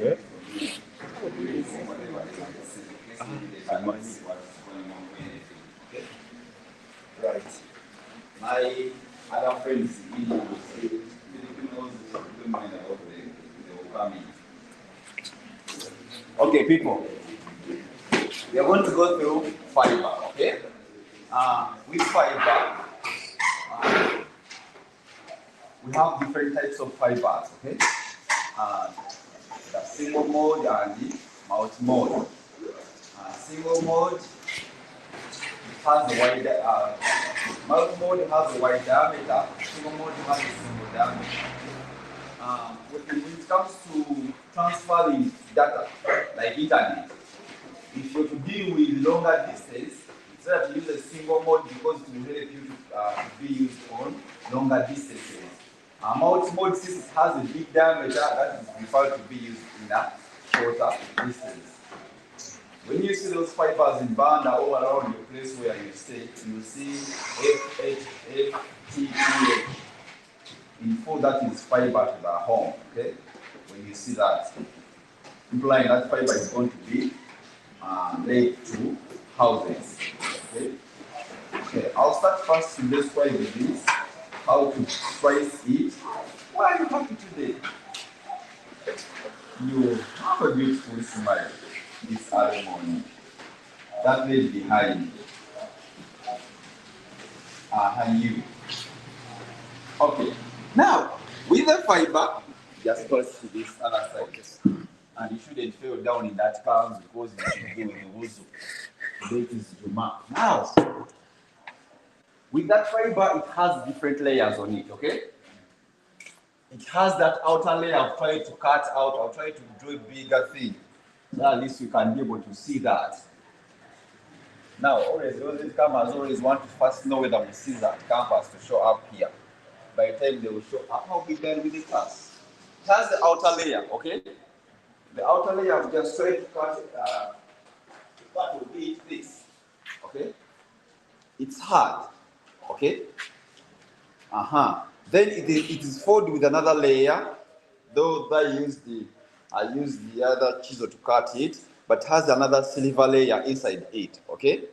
Yeah. Okay. Right. My other friends in Filipinos don't mind about the come in. Okay, people. We are going to go through fiber, okay? With fiber, we have different types of fibers, okay? Uh, the single mode and the multi-mode. Single mode has a wide, multi-mode has a wide diameter, single mode has a single diameter. When it comes to transferring data, like internet, if you're to deal with longer distance, it's better to use a single mode because it will help you to be used on longer distances. Multi-mode, since it has a big diameter, that is preferred to be used in a shorter distance. When you see those fibers in band all around your place where you stay, you see FHFTTH. In full, that is fiber to the home, okay? When you see that, implying that fiber is going to be laid to houses, okay? Okay, I'll start first to describe this, how to splice it. Why are you happy today? You have a beautiful smile this early morning. That lady behind and you. Okay, now with the fiber, just pass to this other side. And you shouldn't fall down in that class because you should do in the wuzu. Today it is Juma. Now, with that fiber, it has different layers on it, okay? It has that outer layer I've tried to cut out, I'll try to draw a bigger thing. So at least you can be able to see that. Now, always, those cameras always want to first know whether we see that canvas to show up here. By the time they will show up, how we done with the class. It has the outer layer, okay? The outer layer I've just tried to cut will be this, okay? It's hard, okay? Then it is folded with another layer, though I used the other chisel to cut it, but has another silver layer inside it, okay?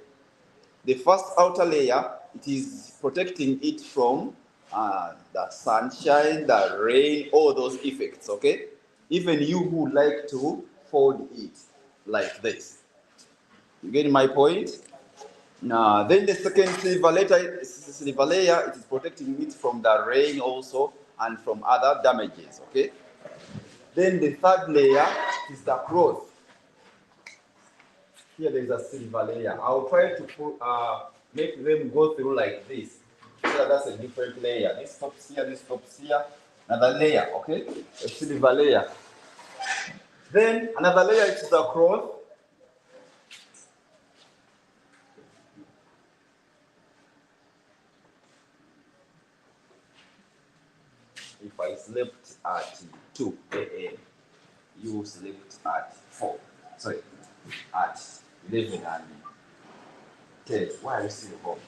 The first outer layer, it is protecting it from the sunshine, the rain, all those effects, okay? Even you who like to fold it like this. You get my point? Then the second silver layer, it is protecting it from the rain also and from other damages, okay? Then the third layer is the cloth. Here there is a silver layer. I'll try to make them go through like this. So that's a different layer. This stops here, another layer, okay? A silver layer. Then another layer is the cloth. If I slept at 2 a.m., you slept at 4. Sorry, at 11 and 10. Why are you still home?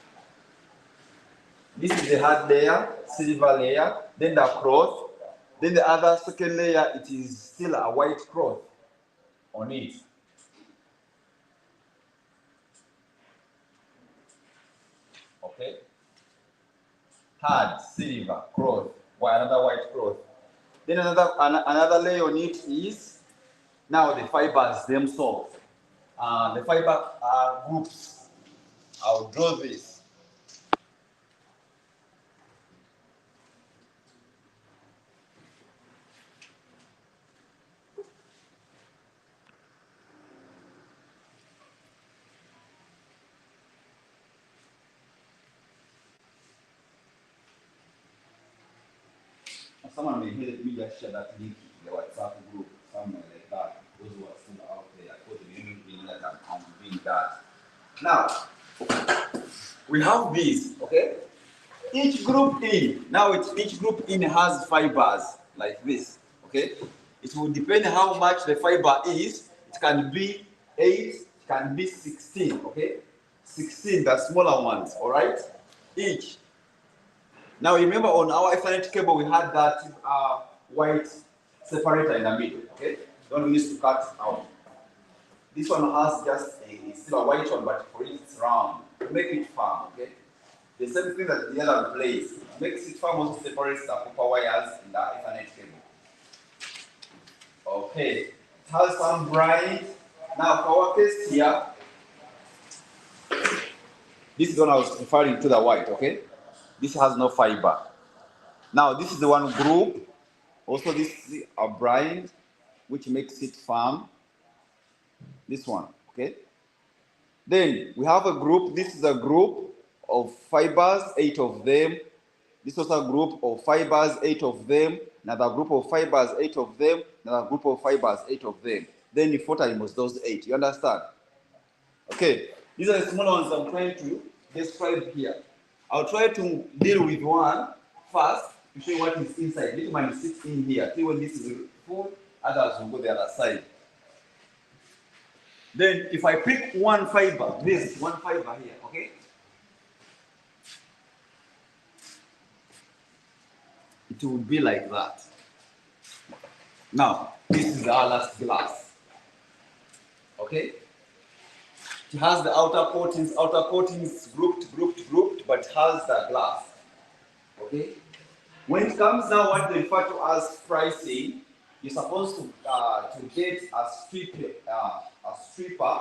This is the hard layer, silver layer, then the cloth. Then the other second layer, it is still a white cloth on it. Okay? Hard, silver, cloth, another white cloth. Then another layer on it is now the fibers themselves. The fiber groups. I'll draw this. Someone may help me just share that link in the WhatsApp group, somewhere like that. Those who are still out there, I put the link in that I'm doing that. Now, we have these, okay? Each group in has fibers like this, okay? It will depend how much the fiber is. It can be 8, it can be 16, okay? 16, the smaller ones, all right? Each. Now remember on our Ethernet cable we had that white separator in the middle, okay? the one we used to cut out. This one has just it's still a white one, but for it it's round. To make it firm, okay? The same thing that the other place makes it firm, also separates the copper wires in the Ethernet cable. Okay, it has some bright. Now for our case here, this is the one I was referring to, the white, okay? This has no fiber. Now this is the one group. Also this is a bright, which makes it firm. This one, okay? Then we have a group. This is a group of fibers, 8 of them. This is a group of fibers, 8 of them. Another group of fibers, 8 of them. Another group of fibers, 8 of them. Then the photo was those 8. You understand? Okay. These are the small ones I'm trying to describe here. I'll try to deal with one first to show you what is inside. Little man sits in here. See when this is full, others will go the other side. Then if I pick one fiber, this one fiber here, okay? It would be like that. Now, this is our last glass. Okay? It has the outer coatings grouped, but it has the glass. Okay? When it comes now, what they refer to as splicing, you're supposed to get a stripper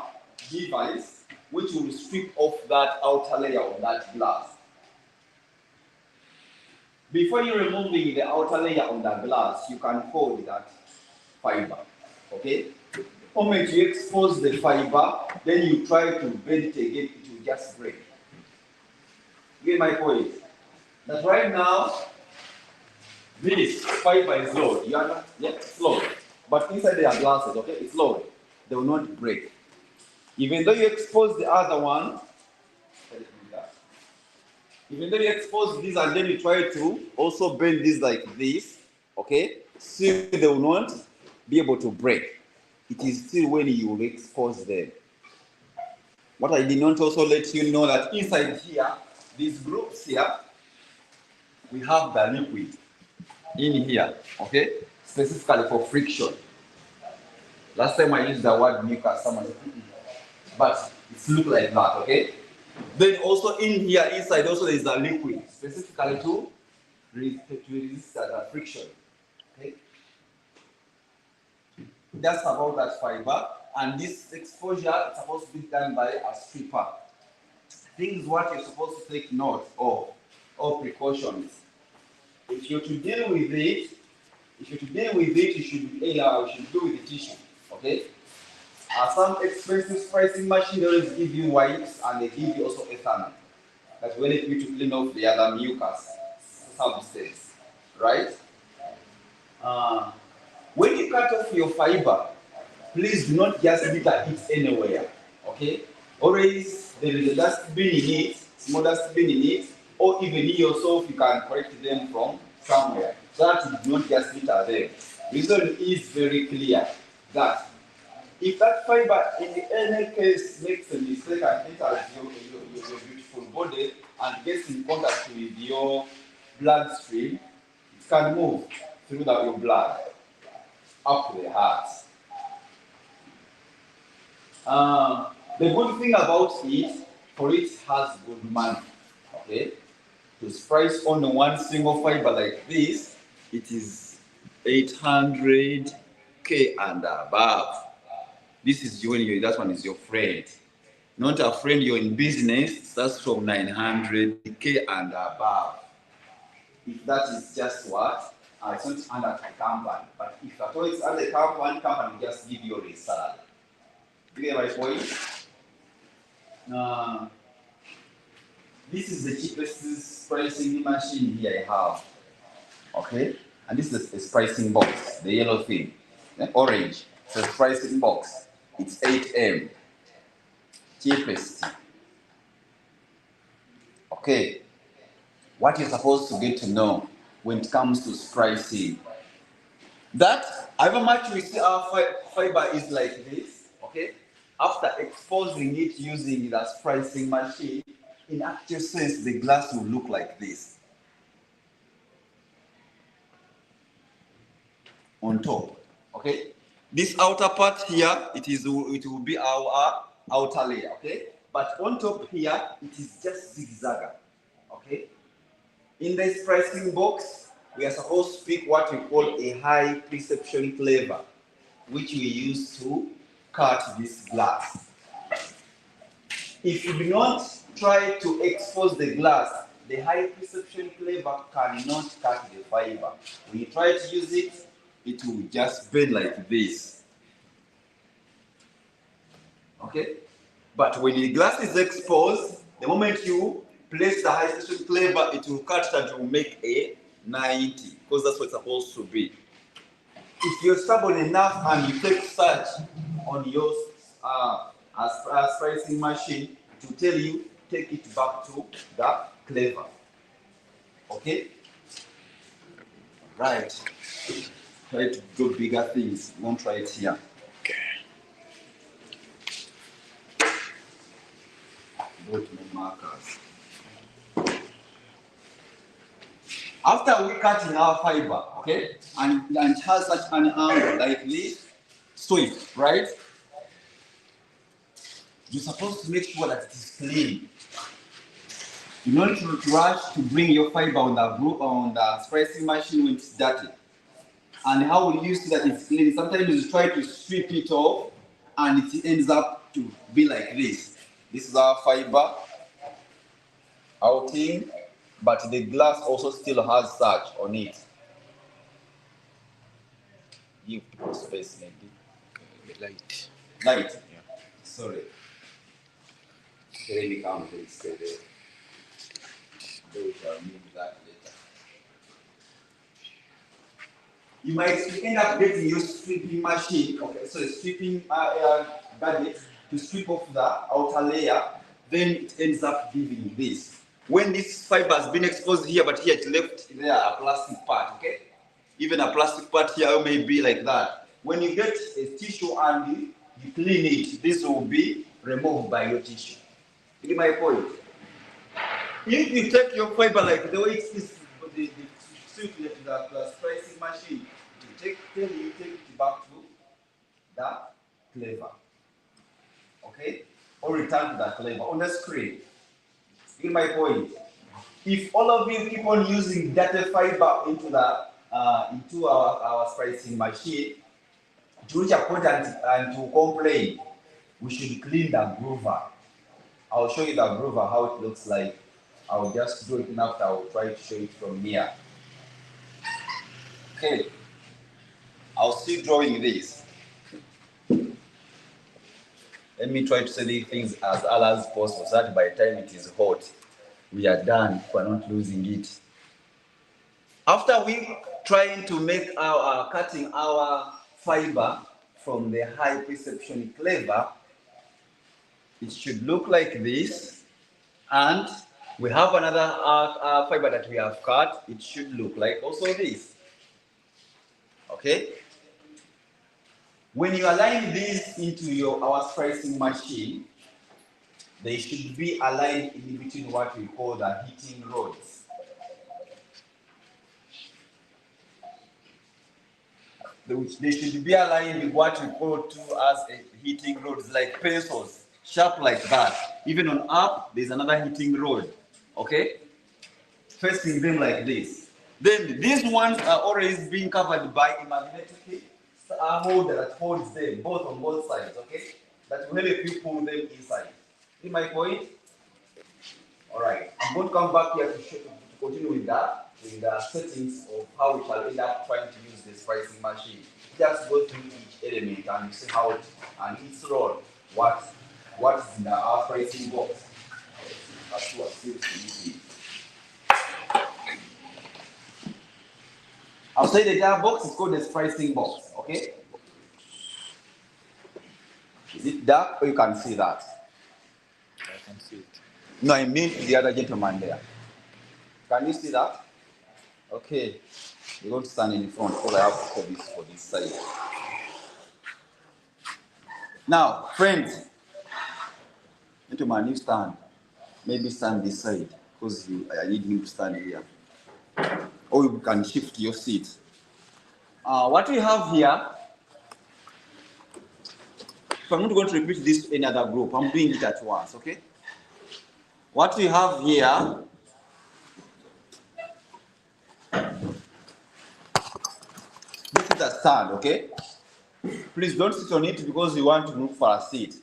device which will strip off that outer layer of that glass. Before you removing the outer layer on the glass, you can fold that fiber. Okay? The moment you expose the fiber, then you try to bend it again, it will just break. You get my point? That right now, this fiber is low. You are not yet slow. But inside there are glasses, okay? It's low. They will not break. Even though you expose the other one, even though you expose this and then you try to also bend this like this, okay? Still they will not be able to break. It is still when you will expose them. What I did not also let you know that inside here, these groups here, we have the liquid in here, okay? Specifically for friction. Last time I used the word mucus, someone said, but it looks like that, okay? Then also in here, inside also there is a liquid, specifically to resist the friction, okay? That's about that fiber, and this exposure is supposed to be done by a stripper. Things what you're supposed to take note of, or precautions. If you're to deal with it, you should do with the tissue, okay? Some expensive splicing machines they always give you wipes and they give you also ethanol. That will help you to clean off the other mucus substance, right? When you cut off your fiber, please do not just litter it anywhere, okay? Always there is a dustbin in it, small dustbin in it, or even you yourself you can collect them from somewhere. So that you do not just litter them. Reason is very clear that if that fiber in any case makes a mistake and enters your beautiful body and gets in contact with your bloodstream, it can move through your blood up to the heart. The good thing about it, for it has good money. Okay? To splice on one single fiber like this, it is 800K and above. This is when that one is your friend. Not a friend, you're in business, that's from 900K and above. If that is just what? It's not under a company. But if at all it's under a company will just give you a salary. You get my point? This is the cheapest splicing machine here I have. Okay? And this is a splicing box, the yellow thing. Orange. It's a splicing box. It's 8M. Cheapest. Okay. What you're supposed to get to know when it comes to splicing. That, however much we see our fiber is like this, okay? After exposing it using the splicing machine, in actual sense, the glass will look like this. On top, okay? This outer part here, it will be our outer layer, okay? But on top here, it is just zigzagger, okay? In the splicing box, we are supposed to pick what we call a high perception cleaver, which we use to cut this glass. If you do not try to expose the glass, the high perception cleaver cannot cut the fiber. When you try to use it, it will just bend like this. Okay? But when the glass is exposed, the moment you place the high perception cleaver, it will cut it and it will make a 90, because that's what it's supposed to be. If you're stubborn enough and you take search on your splicing machine, it will tell you, take it back to the cleaver. Okay? Right. Try to do bigger things. Won't try it here. Okay. Go to my markers. After we cut in our fiber, okay, and has such an angle like this, sweep, right? You're supposed to make sure that it is clean. You don't need to rush to bring your fiber on the splicing machine when it's dirty. And how will you see that it's clean? Sometimes you try to sweep it off and it ends up to be like this. This is our fiber outing, but the glass also still has such on it. Give people space maybe. Light. Light? Yeah. Sorry. Let me come to stay there. We shall need that later. You might end up getting your stripping machine, okay, so a stripping gadget to strip off the outer layer, then it ends up giving this. When this fiber has been exposed here, but here it left there a plastic part, okay? Even a plastic part here may be like that. When you get a tissue and you clean it, this will be removed by your tissue. You get my point? If you take your fiber like the way it is, the splicing machine, take it back to the cleaver. Okay? Or return to the cleaver on the screen. You get my point? If all of you keep on using dirty fiber into our splicing machine, to reach a point and to complain, we should clean the groover. I'll show you the groover, how it looks like. I'll just do it enough. I'll try to show it from here. Okay. I'll still drawing this. Let me try to say these things as early as possible so that by the time it is hot, we are done. We're not losing it. After we trying to make our cutting our fiber from the high perception cleaver, it should look like this, and we have another fiber that we have cut. It should look like also this. Okay? When you align these into our splicing machine, they should be aligned in between what we call the heating rods. They should be aligned with what we call as a heating rods, like pencils, sharp like that. Even on up, there's another heating rod. Okay? Facing them like this. Then these ones are always being covered by a magnetic holder that holds them both on both sides. Okay? That will help you pull them inside. See my point? Alright. I'm going to come back here to continue with that, with the settings of how we shall end up trying to use the splicing machine. Just go through each element and you see how it and its role, what is in our splicing box. Outside the entire box is called the splicing box, okay? Is it dark or you can see that? I can see it. No, I mean the other gentleman there. Can you see that? Okay. You're going to stand in front because I have to put this for this side. Now, friends, gentleman, you stand. Maybe stand this side because I need him to stand here. Or you can shift your seat. What we have here If I'm not going to repeat this to any other group, I'm doing it at once, okay? What we have here, this is a stand, okay? Please don't sit on it because you want to look for a seat.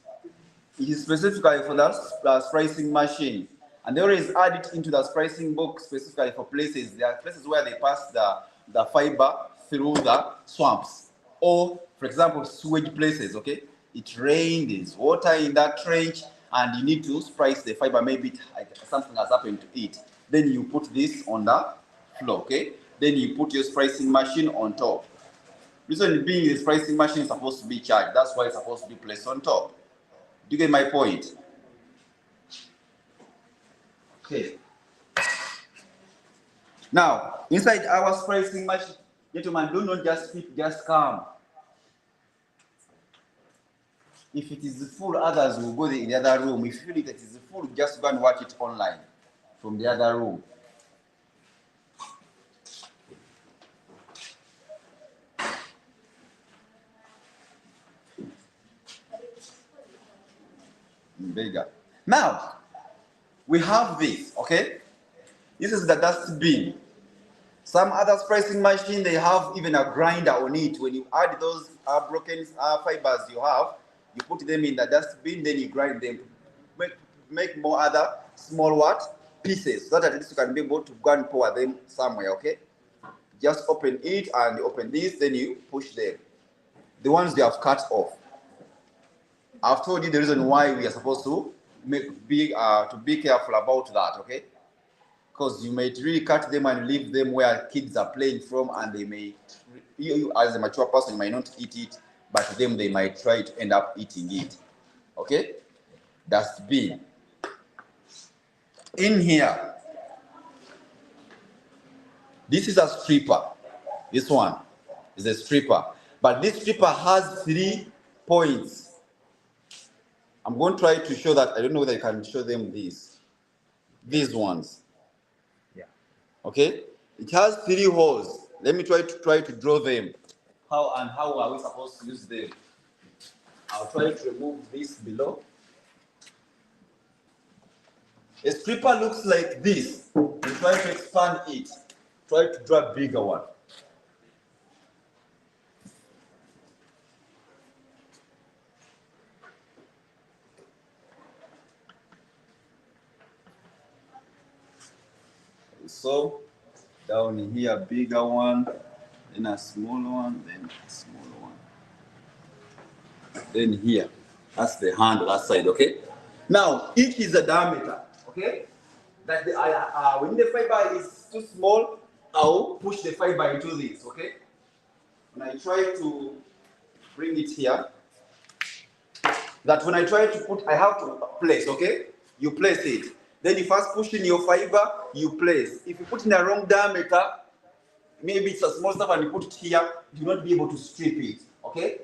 It is specifically for the splicing machine. And they always add it into the splicing box specifically for places. There are places where they pass the fiber through the swamps. Or, for example, sewage places, okay? It rained, there's water in that trench, and you need to splice the fiber. Maybe something has happened to it. Then you put this on the floor, okay? Then you put your splicing machine on top. Reason being, the splicing machine is supposed to be charged. That's why it's supposed to be placed on top. Do you get my point? Okay. Now, inside our splicing machine, gentlemen, do not just speak, just come. If it is full, others will go in the other room. If you feel it is full, just go and watch it online from the other room. Bigger. Now, we have this, okay? This is the dust bin. Some other splicing machine, they have even a grinder on it. When you add those broken fibers you have, you put them in the dust bin, then you grind them. Make more other small what? Pieces, so that at least you can be able to go and pour them somewhere, okay? Just open it and open this, then you push them. The ones they have cut off. I've told you the reason why we are supposed to be careful about that, okay? Because you might really cut them and leave them where kids are playing from, and they may, you as a mature person, might not eat it, but them they might try to end up eating it. Okay? Dustbin. In here, this is a stripper. This one is a stripper. But this stripper has 3 points. I'm going to try to show that. I don't know whether I can show them these ones. Yeah. Okay? It has 3 holes. Let me try to draw them. How are we supposed to use them? I'll try to remove this below. A stripper looks like this. You try to expand it. Try to draw a bigger one. So, down here, a bigger one, then a smaller one, then a smaller one. Then here, that's the hand, that side, okay? Now, each is a diameter, okay? That when the fiber is too small, I'll push the fiber into this, okay? When I try to bring it here, that when I try to put, I have to place, okay? You place it. Then you first push in your fiber, you place. If you put in the wrong diameter, maybe it's a small stuff and you put it here, you will not be able to strip it, okay?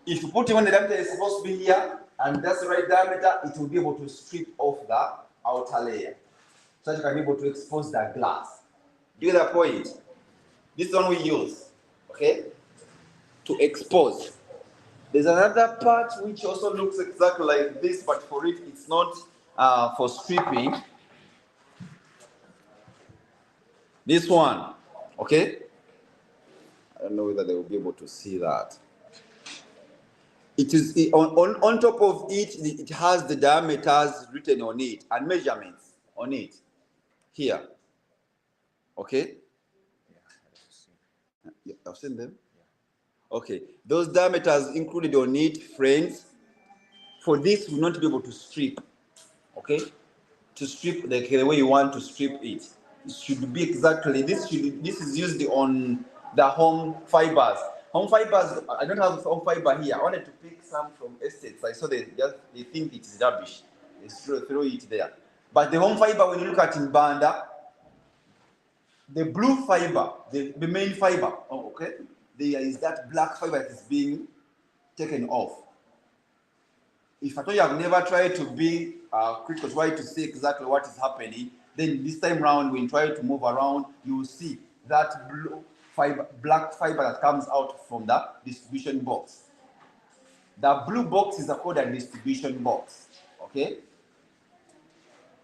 If you put it when the diameter is supposed to be here, and that's the right diameter, it will be able to strip off the outer layer. So that you can be able to expose the glass. Do you get that point? This is one we use, okay? To expose. There's another part which also looks exactly like this, but for it, it's not for stripping. This one, okay? I don't know whether they will be able to see that. It is on top of it, it has the diameters written on it and measurements on it. Here. Okay? Yeah, I've seen them. Okay. Those diameters included on it, friends. For this, we will not be able to strip. Okay? To strip the way you want to strip it. It should be exactly this is used on the home fibers. Home fibers, I don't have home fiber here. I wanted to pick some from estates. I saw they think it is rubbish. They throw it there. But the home fiber, when you look at in Banda, the blue fiber, the main fiber, okay? There is that black fiber that is being taken off. If at all you have never tried to be critical, try to see exactly what is happening, then this time round, when you try to move around, you will see that black fiber that comes out from the distribution box. The blue box is called a distribution box. Okay?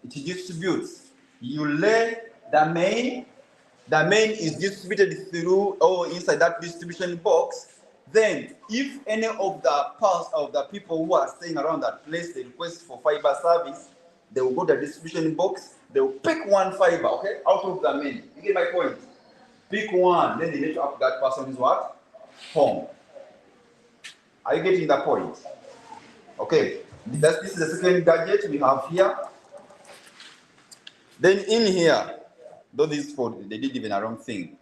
It distributes. You lay the main. The main is distributed through or inside that distribution box. Then, if any of the parts of the people who are staying around that place they request for fiber service, they will go to the distribution box. They will pick one fiber, okay, out of the main. You get my point? Pick one, then they let up that person's what? Home. Are you getting the point? Okay. This is the second gadget we have here. Then in here, though this fold, they did even a wrong thing.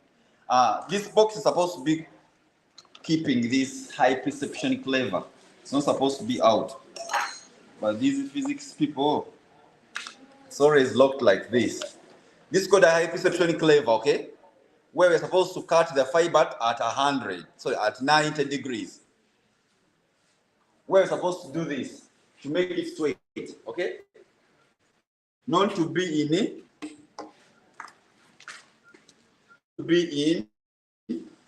This box is supposed to be keeping this high perception clever. It's not supposed to be out. But these physics people, it's always locked like this. This is called a high perception clever, okay? Where we're supposed to cut the fiber at 100, so at 90 degrees. Where we're supposed to do this to make it straight, okay? Not to be in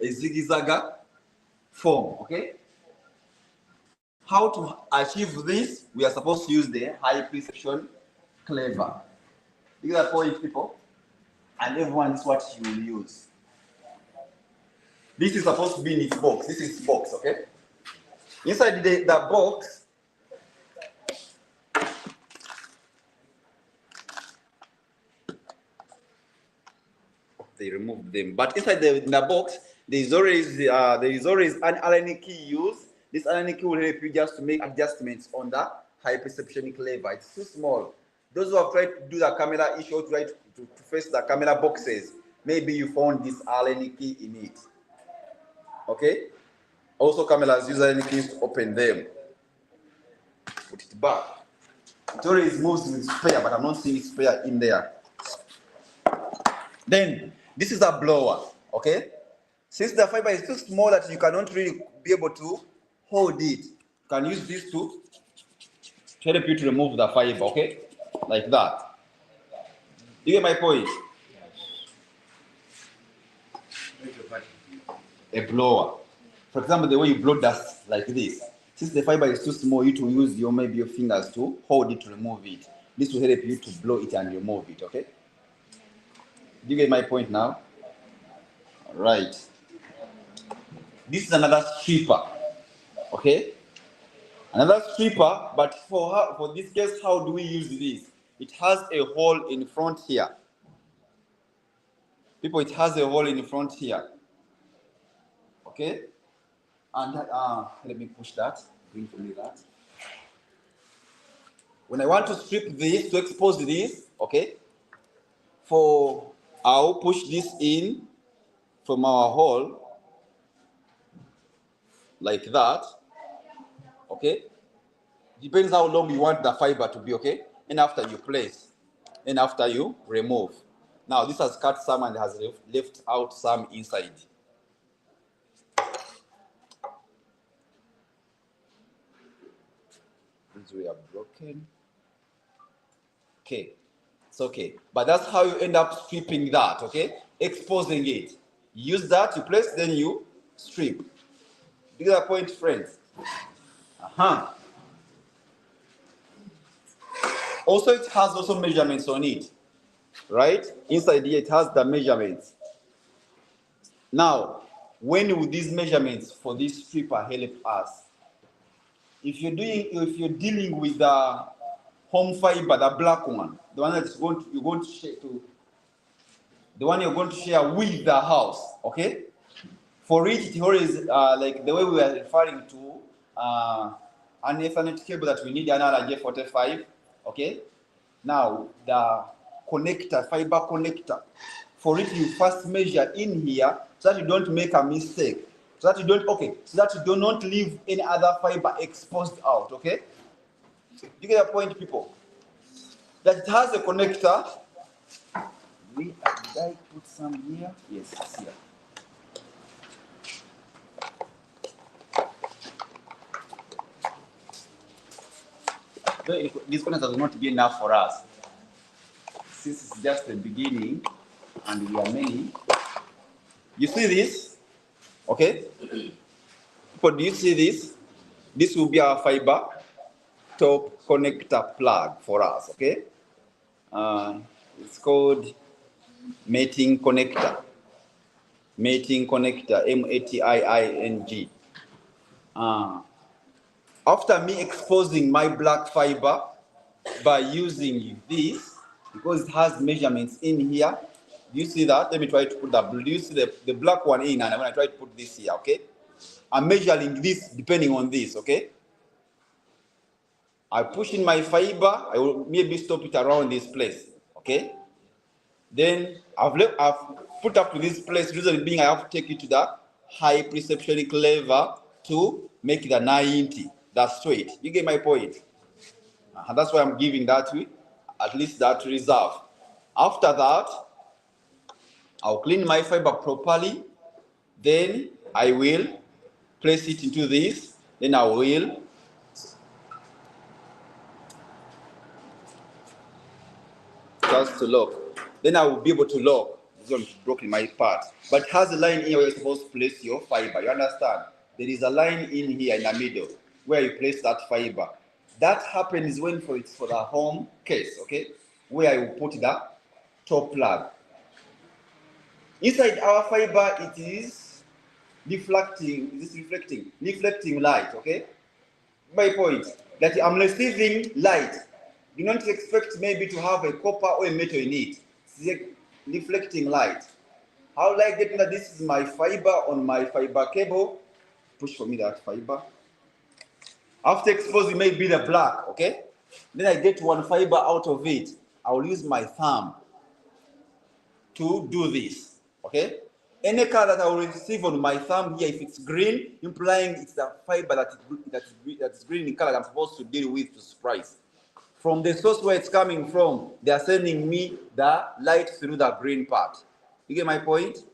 a zigzag form, okay? How to achieve this? We are supposed to use the high precision clever. You get that point, people? And everyone is what you will use. This is supposed to be in its box. This is box, okay? Inside the box, they removed them. But inside the box, there is always an Allen key used. This Allen key will help you just to make adjustments on the high perception clever. It's too small. Those who have tried to do the camera issue, try to face the camera boxes, maybe you found this Allen key in it. Okay? Also, cameras use Allen keys to open them. Put it back. It always moves with spare, but I'm not seeing spare in there. Then, this is a blower, okay? Since the fiber is too small that you cannot really be able to hold it, you can use this to help you to remove the fiber, okay? Like that. You get my point? A blower. For example, the way you blow dust like this. Since the fiber is too small, you to use maybe your fingers to hold it to remove it. This will help you to blow it and remove it, okay? Do you get my point now? All right. This is another stripper, okay? Another stripper, but for this case, how do we use this? It has a hole in front here. People, it has a hole in front here. Okay? And let me push that. Bring to me that. When I want to strip this, to expose this, okay? I'll push this in from our hole like that. Okay? Depends how long you want the fiber to be, okay? And after you place, and after you remove. Now this has cut some and has left out some inside. These we are broken. Okay, it's okay. But that's how you end up stripping that, okay? Exposing it. Use that, you place, then you strip. You get that point, friends? Also, it has also measurements on it, right? Inside here, it has the measurements. Now, when will these measurements for this stripper help us? If you're dealing with the home fiber, the black one, the one that's you're going to share with the house, okay? For it always like the way we are referring to an Ethernet cable that we need an RJ45. Okay, now the connector, fiber connector, for it you first measure in here so that you don't make a mistake, so that you do not leave any other fiber exposed out, okay? You get the point, people? That it has a connector. Did I put some here? Yes, it's here. This connector will not be enough for us. Since it's just the beginning and we are many. You see this? Okay? People, do you see this? This will be our fiber top connector plug for us, okay? It's called mating connector. Mating connector, M-A-T-I-I-N-G. After me exposing my black fiber by using this, because it has measurements in here, do you see that? Let me try to put that. Do you see the black one in? And I'm going to try to put this here, okay? I'm measuring this depending on this, okay? I push in my fiber, I will maybe stop it around this place, okay? Then I've put up to this place, reason being I have to take it to the high perception level to make it a 90. That's straight. You get my point? And that's why I'm giving that way, at least that reserve. After that, I'll clean my fiber properly. Then I will place it into this. Then I will just to lock. Then I will be able to lock. This one broken my part. But it has a line here where you're supposed to place your fiber. You understand? There is a line in here in the middle where you place that fiber. That happens when it's for the home case, okay? Where I will put the top plug. Inside our fiber, it is reflecting light, okay? My point, that I'm receiving light. Do not expect maybe to have a copper or a metal in it. It's reflecting light. How will I get that this is my fiber on my fiber cable? Push for me that fiber. After exposing maybe the black, okay? Then I get one fiber out of it. I will use my thumb to do this, okay? Any color that I will receive on my thumb here, if it's green, implying it's the fiber that's green in color I'm supposed to deal with to splice. From the source where it's coming from, they are sending me the light through the green part. You get my point?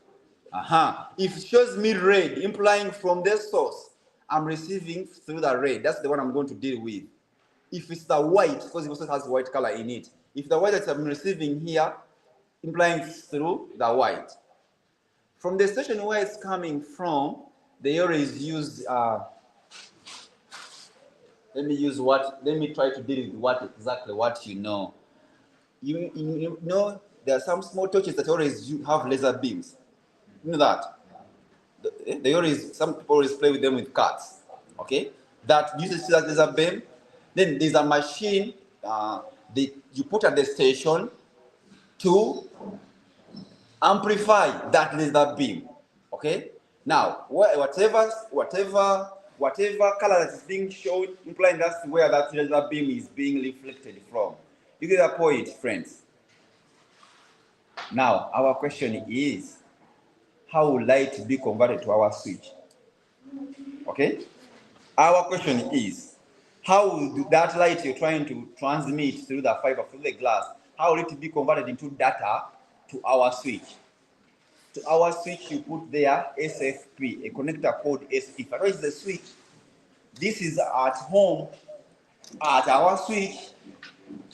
If it shows me red, implying from the source, I'm receiving through the red. That's the one I'm going to deal with. If it's the white, because it also has white color in it. If the white that I'm receiving here, implying through the white. From the station where it's coming from, they always use, let me try to deal with what you know. You know, there are some small torches that always have laser beams. You know that? Some people always play with them with cards, okay? That uses that laser beam. Then there's a machine you put at the station to amplify that laser beam, okay? Now, whatever color that is being shown, implying that's where that laser beam is being reflected from. You get that point, friends? Now, our question is, how will light be converted to our switch? Okay? Our question is, how will that light you're trying to transmit through the fiber, through the glass, how will it be converted into data to our switch? To our switch, you put there SFP, a connector called SFP. What is the switch? This is at home, at our switch.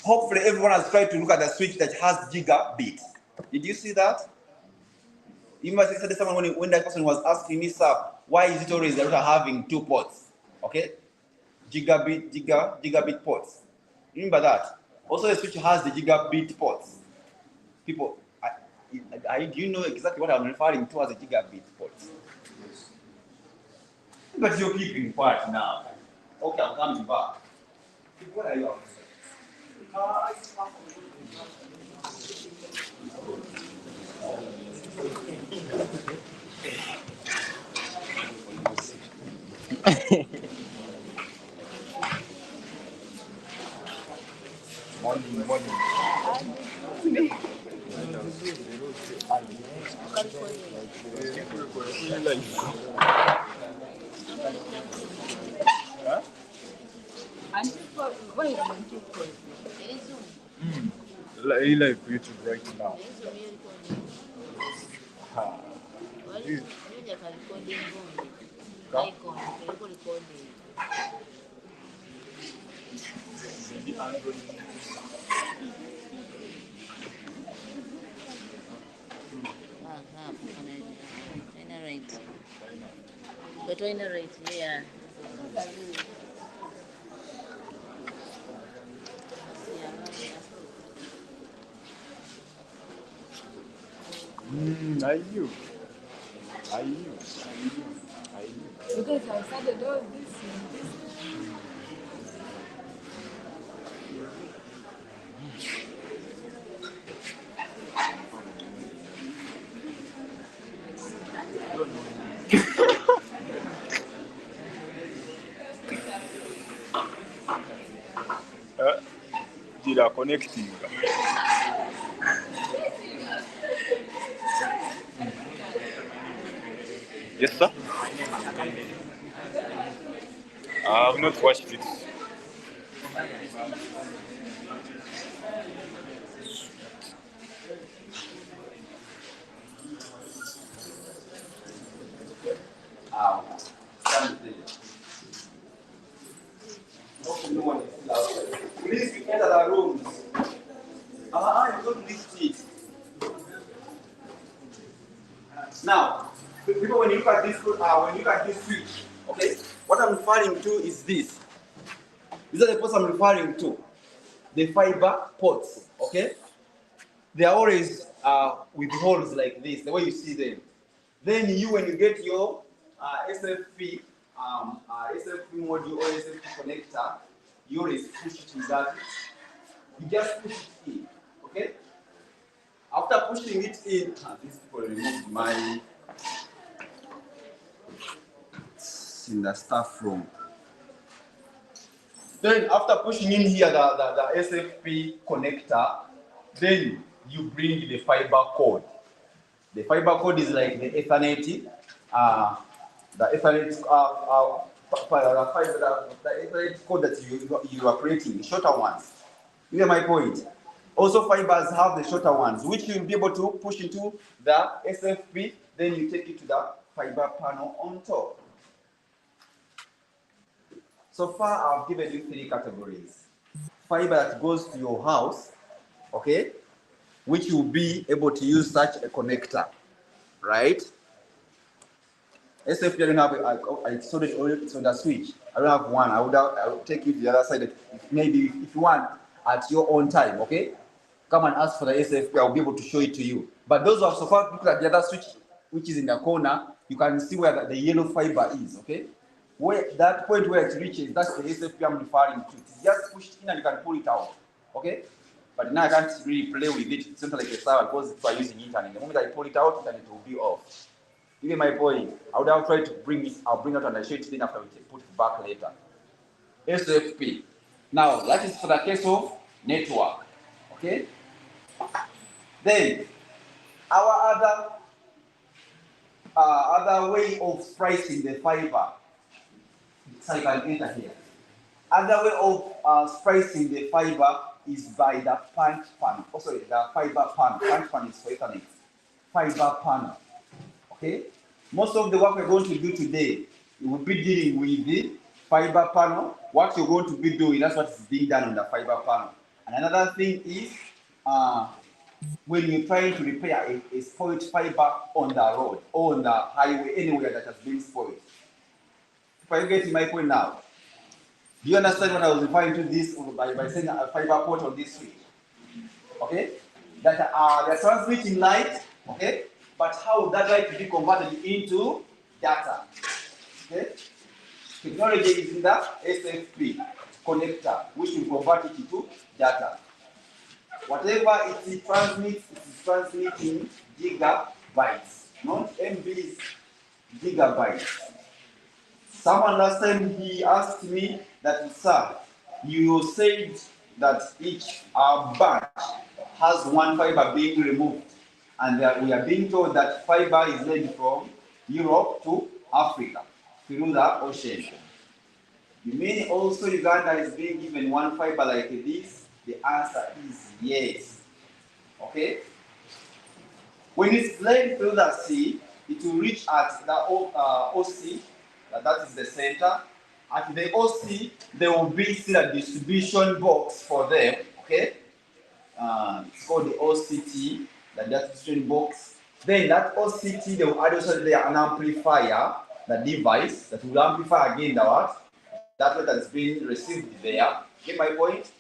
Hopefully, everyone has tried to look at the switch that has gigabit. Did you see that? You must have said someone when that person was asking me, sir, why is it always that we are having 2 ports? Okay? Gigabit ports. Remember that. Also, the switch has the gigabit ports. People, do you know exactly what I'm referring to as a gigabit ports? But you're keeping quiet now. Okay, I'm coming back. What are you Like YouTube right now. But when I write, yeah. I knew. I knew. I knew. Because I started all this in this. Did I connecting? Yes, sir. I have not watched it. Stand there. No one is still outside. Please, we enter the rooms. You don't lift it. Now, people, when you look at this switch, okay, what I'm referring to is this. These are the ports I'm referring to. The fiber ports, okay? They are always with holes like this, the way you see them. Then when you get your SFP module or SFP connector, you always push it in that. You just push it in, okay? After pushing it in, these people removed my in the staff room. Then after pushing in here the SFP connector, then you bring the fiber cord. The fiber cord is like the Ethernet, the Ethernet cord that you are creating, the shorter ones. You get my point? Also, fibers have the shorter ones, which you'll be able to push into the SFP, then you take it to the fiber panel on top. So far, I've given you 3 categories. Fiber that goes to your house, okay, which you'll be able to use such a connector, right? SFP, I don't have, I saw it on the switch. I don't have one. I will take you to the other side. Maybe if you want, at your own time, okay? Come and ask for the SFP, I'll be able to show it to you. But those who have so far looked at the other switch, which is in the corner, you can see where the yellow fiber is, okay? Where that point where it reaches, that's the SFP I'm referring to. It's just pushed in and you can pull it out, okay? But now I can't really play with it. It's not like a server because it's using internet. The moment I pull it out, internet will be off. You get my point? I would have tried to bring it, I'll bring it and I show it then after we put it back later. SFP. Now, that is for the case of network, okay? Then, our other way of splicing the fiber, so you can enter here. Other way of splicing the fiber is by the punch panel. Oh, sorry, the fiber panel. Punch panel is for Ethernet. Fiber panel. Okay? Most of the work we're going to do today, we will be dealing with the fiber panel. What you're going to be doing, that's what is being done on the fiber panel. And another thing is, when you're trying to repair a spoiled fiber on the road or on the highway, anywhere that has been spoiled. If I get my point now, do you understand what I was referring to this by saying a fiber port on this switch? Okay? That they're transmitting light, okay? But how would that light be converted into data? Okay? Technology is in the SFP connector, which will convert it into data. Whatever it transmits, it is transmitting gigabytes, not MBs, gigabytes. Someone last time he asked me that, sir, you said that each batch has one fiber being removed, and we are being told that fiber is led from Europe to Africa through the ocean. You mean also Uganda is being given one fiber like this? The answer is yes. Okay? When it's led through the sea, it will reach at the OC, that is the center. At the OC, there will be still a distribution box for them. Okay? It's called the OCT, the distribution box. Then that OCT, they will add also an amplifier the device that will amplify again the what? That what has been received there. Get my point?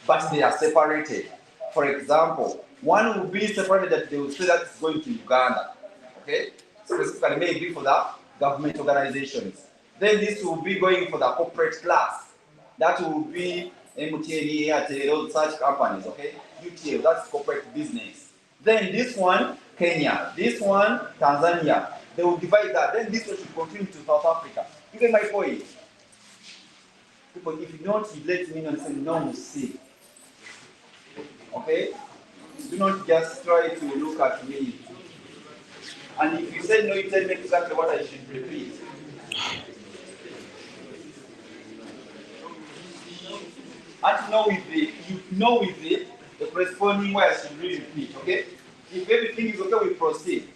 But they are separated. For example, one will be separated that they will say that it's going to Uganda. Okay? Specifically maybe for the government organizations. Then this will be going for the corporate class. That will be MTN, Airtel, all such companies, okay? UTL, that's corporate business. Then this one, Kenya. This one, Tanzania. They will divide that. Then this one should continue to South Africa. You get my point? People, if not, you let me know and say, no, see. Okay? Do not just try to look at me. And if you say no, you tell me exactly what I should repeat. And you know with it, the corresponding way I should repeat, okay? If everything is okay, we proceed.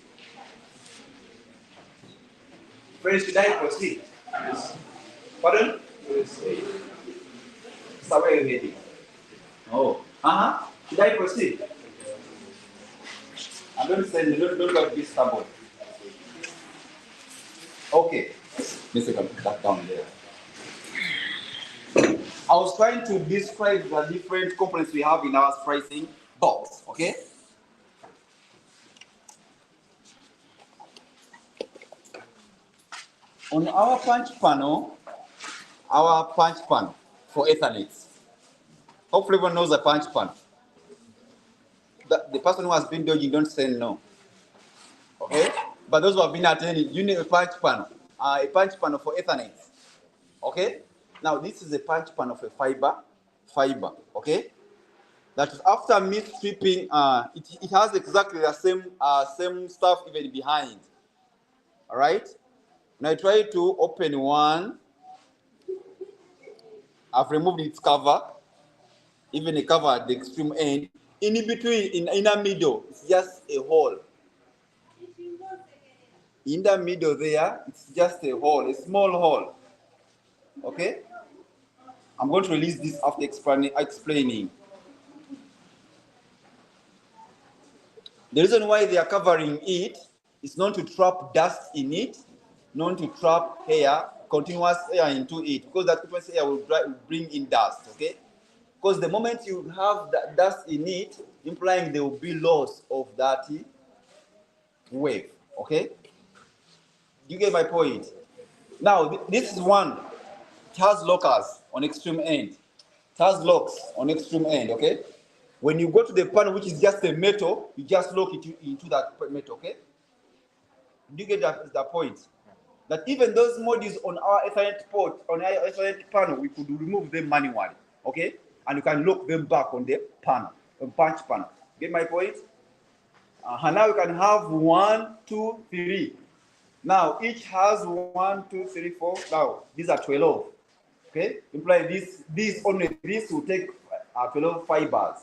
Friends, should I proceed? Yes. Pardon? Yes. So where are you heading? Oh. Should I proceed? I don't say, don't be stubborn. Okay. Let's put that down there. I was trying to describe the different components we have in our pricing box, okay? On our punch panel for Ethernet, hopefully everyone knows the punch panel. The person who has been dodging, don't say no, okay? But those who have been attending, you need a punch panel for Ethernet, okay? Now this is a punch panel for fiber, okay? That is after me stripping, it has exactly the same stuff even behind. All right. Now I try to open one. I've removed its cover, even a cover at the extreme end. In between, in the middle, it's just a hole. In the middle there, it's just a hole, a small hole. Okay. I'm going to release this after explaining. The reason why they are covering it is not to trap dust in it, not to trap air, continuous air into it, because that continuous air will bring in dust, okay? Because the moment you have that dust in it, implying there will be loss of that wave, okay? You get my point? Now, this is one. It has lockers on extreme end. It has locks on extreme end, okay? When you go to the panel, which is just a metal, you just lock it into that metal, okay? Do you get the point? That even those modules on our Ethernet port, on our Ethernet panel, we could remove them manually, okay? And you can lock them back on the panel, on punch panel. Get my point? Now you can have 1, 2, 3. Now each has 1, 2, 3, 4. Now these are 12. Okay? Imply this only this will take 12 fibers.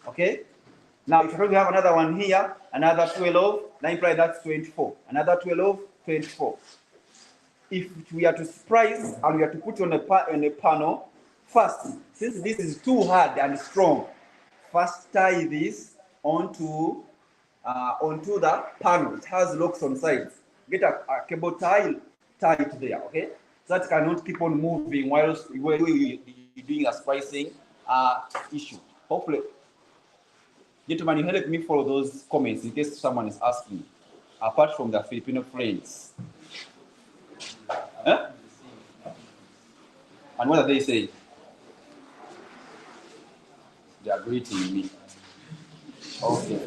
Okay? Now if you have another one here, another 12, now imply that's 24. Another 12, 24. If we are to splice and we are to put on a panel, first, since this is too hard and strong, first tie this onto the panel. It has locks on sides. Get a cable tie it there, okay? So that cannot keep on moving while you're doing a splicing issue. Hopefully, gentlemen, you help me follow those comments in case someone is asking, apart from the Filipino friends. Huh? And what are they saying? They are greeting me. Okay.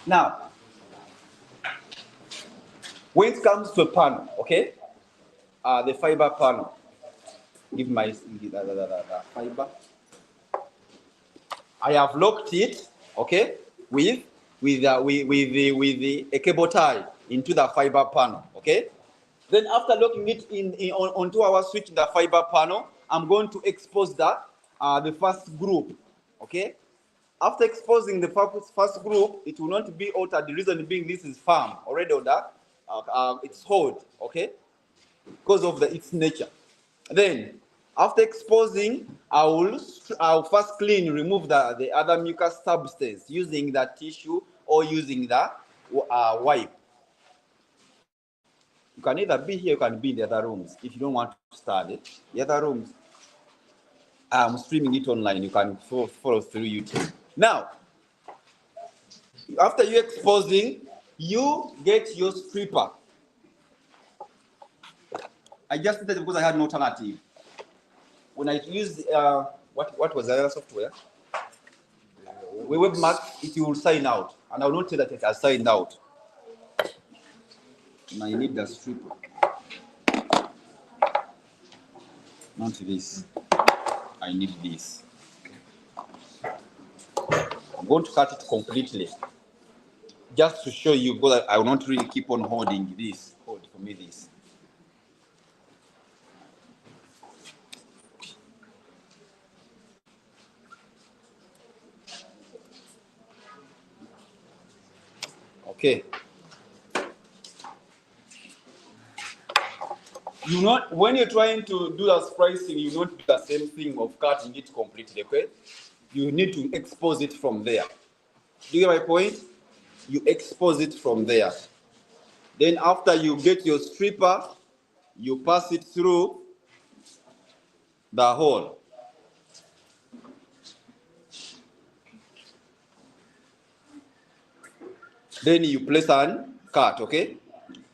Now, when it comes to a panel, okay, the fiber panel, give my the fiber. I have locked it, okay, with a cable tie into the fiber panel, okay. Then after locking it onto our switch in the fiber panel, I'm going to expose the first group, okay. After exposing the first group, it will not be altered. The reason being this is firm already on that, it's hold, okay, because of its nature. Then After exposing, I'll first clean, remove the other mucus substance using the tissue or using the wipe. You can either be here, you can be in the other rooms if you don't want to study. The other rooms, I'm streaming it online. You can follow through YouTube. Now, after you exposing, you get your stripper. I just did it because I had no alternative. When I used what was the other software? Webmax, it will sign out, and I will not tell that it has signed out. And I need the stripper, not this. I need this. I'm going to cut it completely, just to show you, because I will not really keep on holding this. Hold for me this. Okay. You not when you're trying to do the splicing, you not do the same thing of cutting it completely. Okay, you need to expose it from there. Do you get my point? You expose it from there. Then after you get your stripper, you pass it through the hole. Then you place and cut. Okay.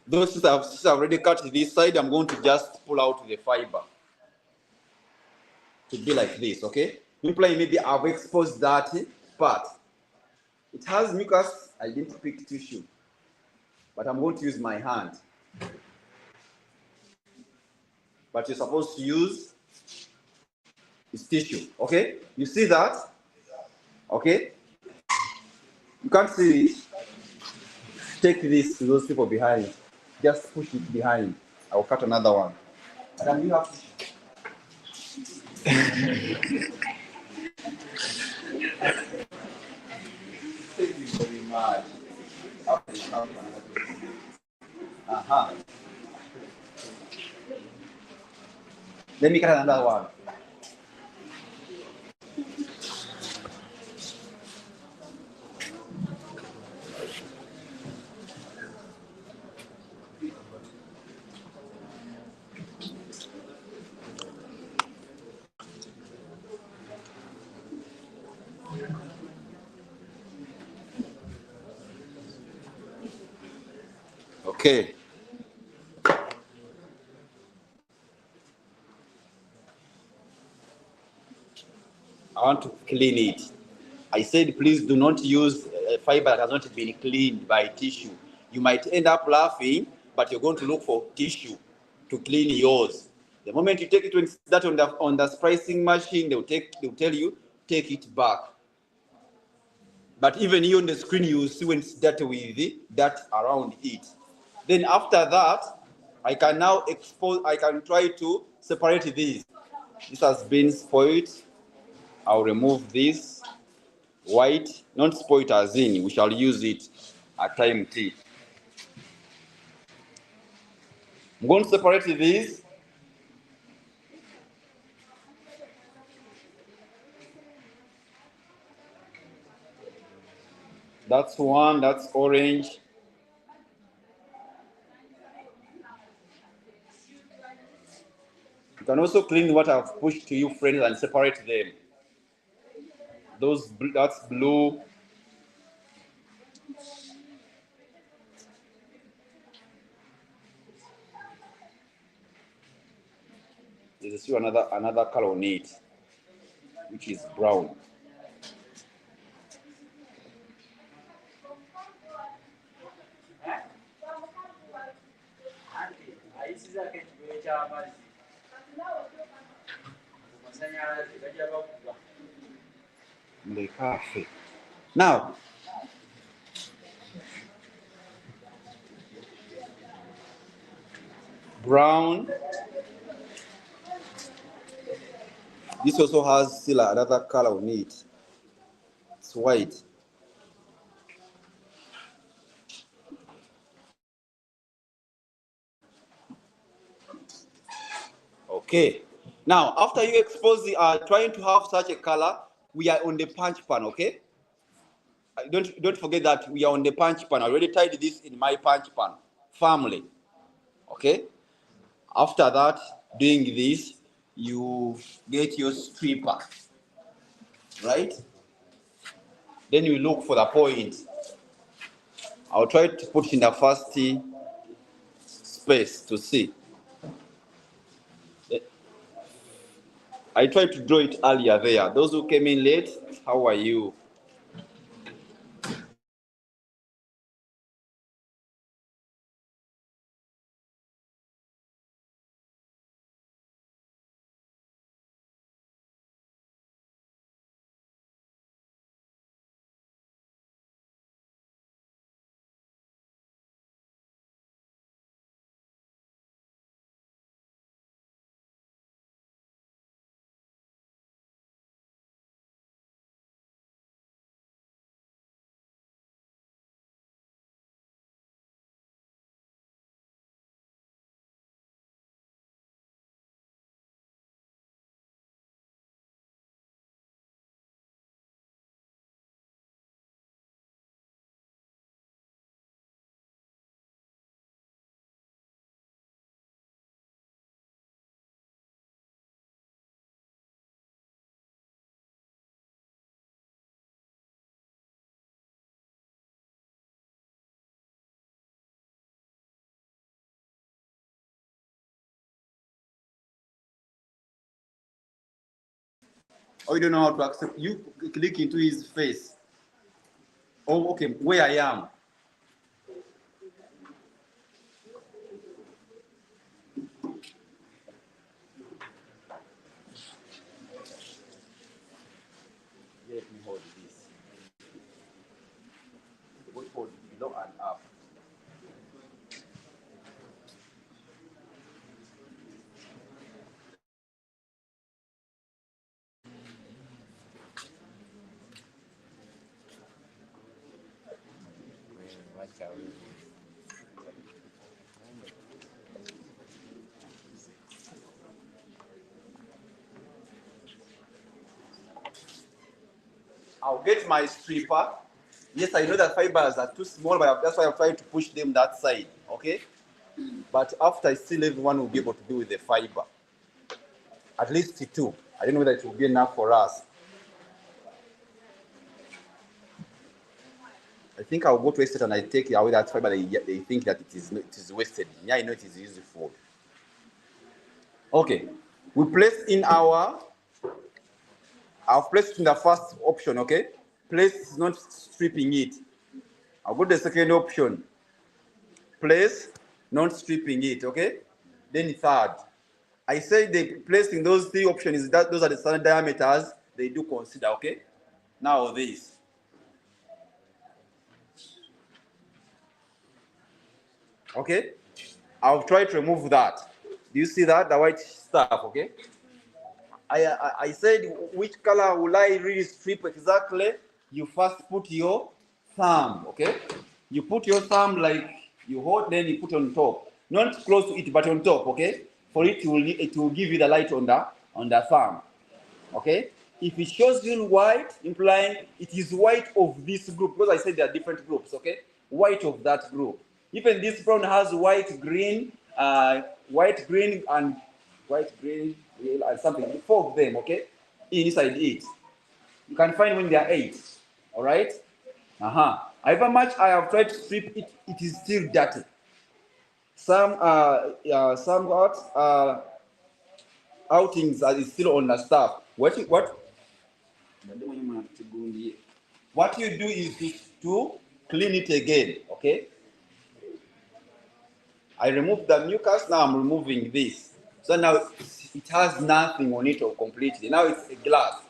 Those since I've already cut this side, I'm going to just pull out the fiber to be like this. Okay. Maybe I've exposed that part. It has mucus. I didn't pick tissue, but I'm going to use my hand. But you're supposed to use is tissue. Okay? You see that? Okay? You can't see it. Take this to those people behind. Just push it behind. I'll cut another one. And you have to. Thank you very much. Let me cut another one. Okay. I want to clean it. I said, please do not use fiber that has not been cleaned by tissue. You might end up laughing, but you're going to look for tissue to clean yours. The moment you take it to that on the splicing machine, they'll tell you, take it back. But even here on the screen, you will see when it's dirty with the dirt around it. Then after that, I can now I can try to separate these. This has been spoiled. I'll remove this white, not spoiled as in, we shall use it at time T. I'm going to separate these. That's one, that's orange. You can also clean what I've pushed to you, friends, and separate them. That's blue. There's still another color on it, which is brown. Now, brown. This also has still another color on it. It's white. Okay. Now, after you expose the, trying to have such a color, we are on the punch pan, okay? Don't forget that we are on the punch pan. I already tied this in my punch pan firmly, okay? After that, doing this, you get your stripper, right? Then you look for the point. I'll try to put in the first space to see. I tried to draw it earlier there. Those who came in late, how are you? Oh, you don't know how to accept. You click into his face. Oh, okay, where I am. Let me hold this. Hold below and up. I'll get my stripper. Yes, I know that fibers are too small, but that's why I'm trying to push them that side, okay? But after, still everyone will be able to do with the fiber. At least two. I don't know whether it will be enough for us. I think I'll go to a set and I take away that fiber. They think that it is wasted. Yeah, I know it is useful. Okay, we place in I've placed in the first option, okay? Place not stripping it. I'll go to the second option. Place not stripping it, okay? Then third. I say the placing those three options, that those are the standard diameters they do consider, okay? Now this. Okay? I'll try to remove that. Do you see that? The white stuff, okay? I said which color will I really strip exactly? You first put your thumb, okay? You put your thumb like you hold, then you put on top. Not close to it, but on top, okay? For it will give you the light on the thumb. Okay? If it shows you white, implying it is white of this group, because I said there are different groups, okay? White of that group. Even this brown has white, green, and white, green, and something. Four of them, okay? Inside it. You can find when there are 8. All right? However much I have tried to strip it, it is still dirty. Some outings are still on the stuff. What you do is to clean it again, okay? I removed the mucus, now I'm removing this. So now it has nothing on it completely. Now it's a glass.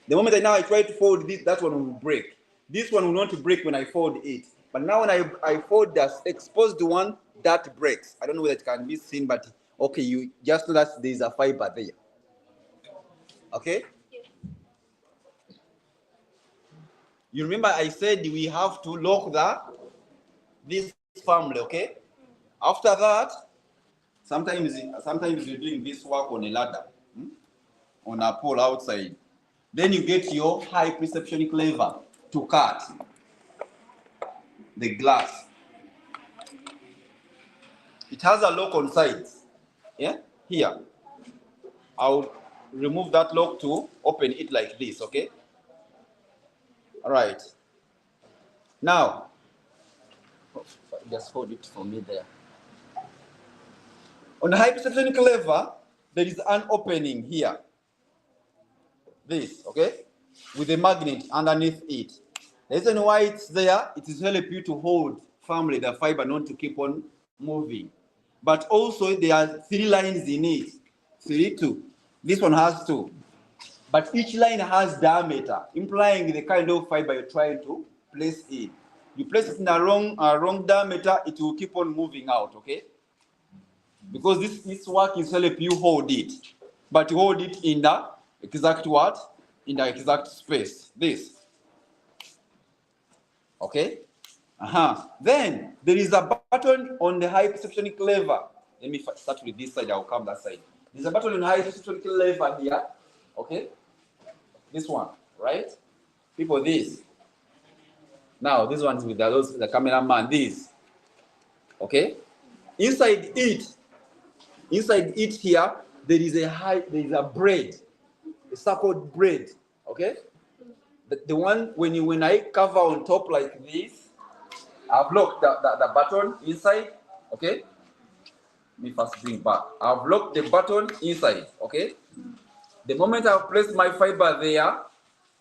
The moment I try to fold this, that one will break. This one will not break when I fold it. But now when I fold the exposed one, that breaks. I don't know whether it can be seen, but okay, you just know that there's a fiber there. Okay? You remember I said we have to lock this firmly, okay? After that, sometimes you're doing this work on a ladder. on a pole outside. Then you get your high perception cleaver to cut the glass. It has a lock on sides. Yeah, here. I'll remove that lock to open it like this, okay? All right. Now, just hold it for me there. On the high perception cleaver, there is an opening here. This, okay? With a magnet underneath it. The reason why it's there, it is help you to hold firmly the fiber, not to keep on moving. But also there are 3 lines in it. 3, 2. This one has 2. But each line has diameter, implying the kind of fiber you're trying to place in. You place it in a wrong diameter, it will keep on moving out, okay? Because this work is help you hold it. But you hold it in the exact what? In the exact space. This. Okay? Then there is a button on the high perception cleaver. Let me start with this side, I'll come that side. There's a button on the high perception cleaver here. Okay? This one, right? People, this. Now, this one's with the cameraman, this. Okay? Inside it here, there is a braid, a circled braid. Okay? The one when I cover on top like this, I've locked the button inside. Okay? Let me first bring back. I've locked the button inside. Okay? The moment I've placed my fiber there,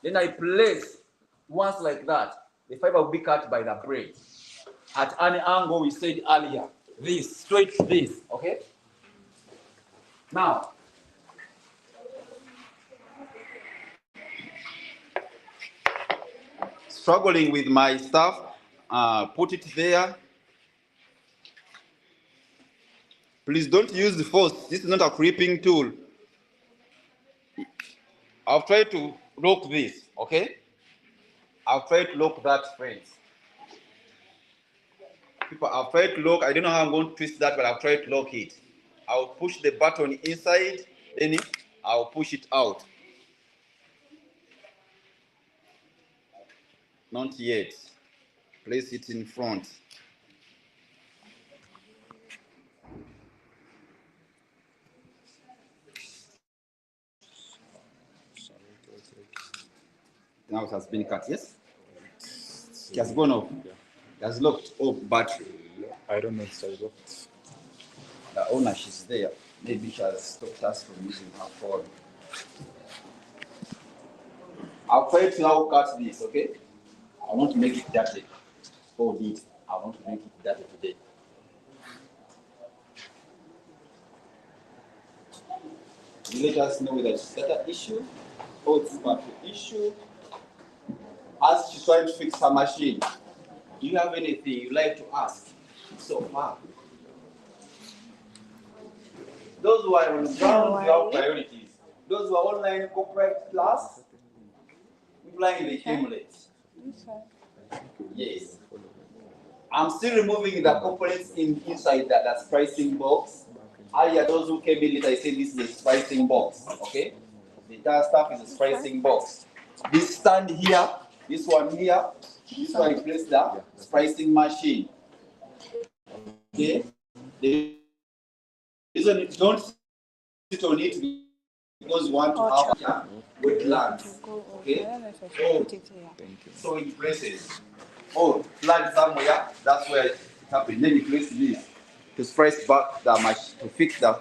then I place once like that, the fiber will be cut by the braid at an angle we said earlier. This, straight this, okay? Now, struggling with my stuff, put it there. Please don't use the force. This is not a creeping tool. I've tried to lock this, okay? I've tried to lock that friends. People, I've tried to lock, I don't know how I'm going to twist that, but I've tried to lock it. I'll push the button inside, then I'll push it out. Not yet. Place it in front. Now it has been cut, yes? It has gone off. It has locked off, but I don't know if I looked. the owner, she's there. Maybe she has stopped us from using her phone. I'll try to now cut this, okay? I want to make it dirty. Hold it. I want to make it dirty today. You let us know whether it's data issue or it's battery issue. As she's trying to fix her machine, do you have anything you like to ask so far? Those who are on ground, you have priorities. Those who are online corporate class, implying the cumulates. Yes. I'm still removing the components inside that splicing box. Earlier, those who came in later, I said this is a splicing box. Okay? The entire stuff is a splicing box. This stand here, this one here, this one I place the splicing machine. Okay? The reason you don't sit on it because you want to have wetlands. Okay? So it places. Oh, flood somewhere, that's where it happened. Then you place this to splice back the machine, to fix the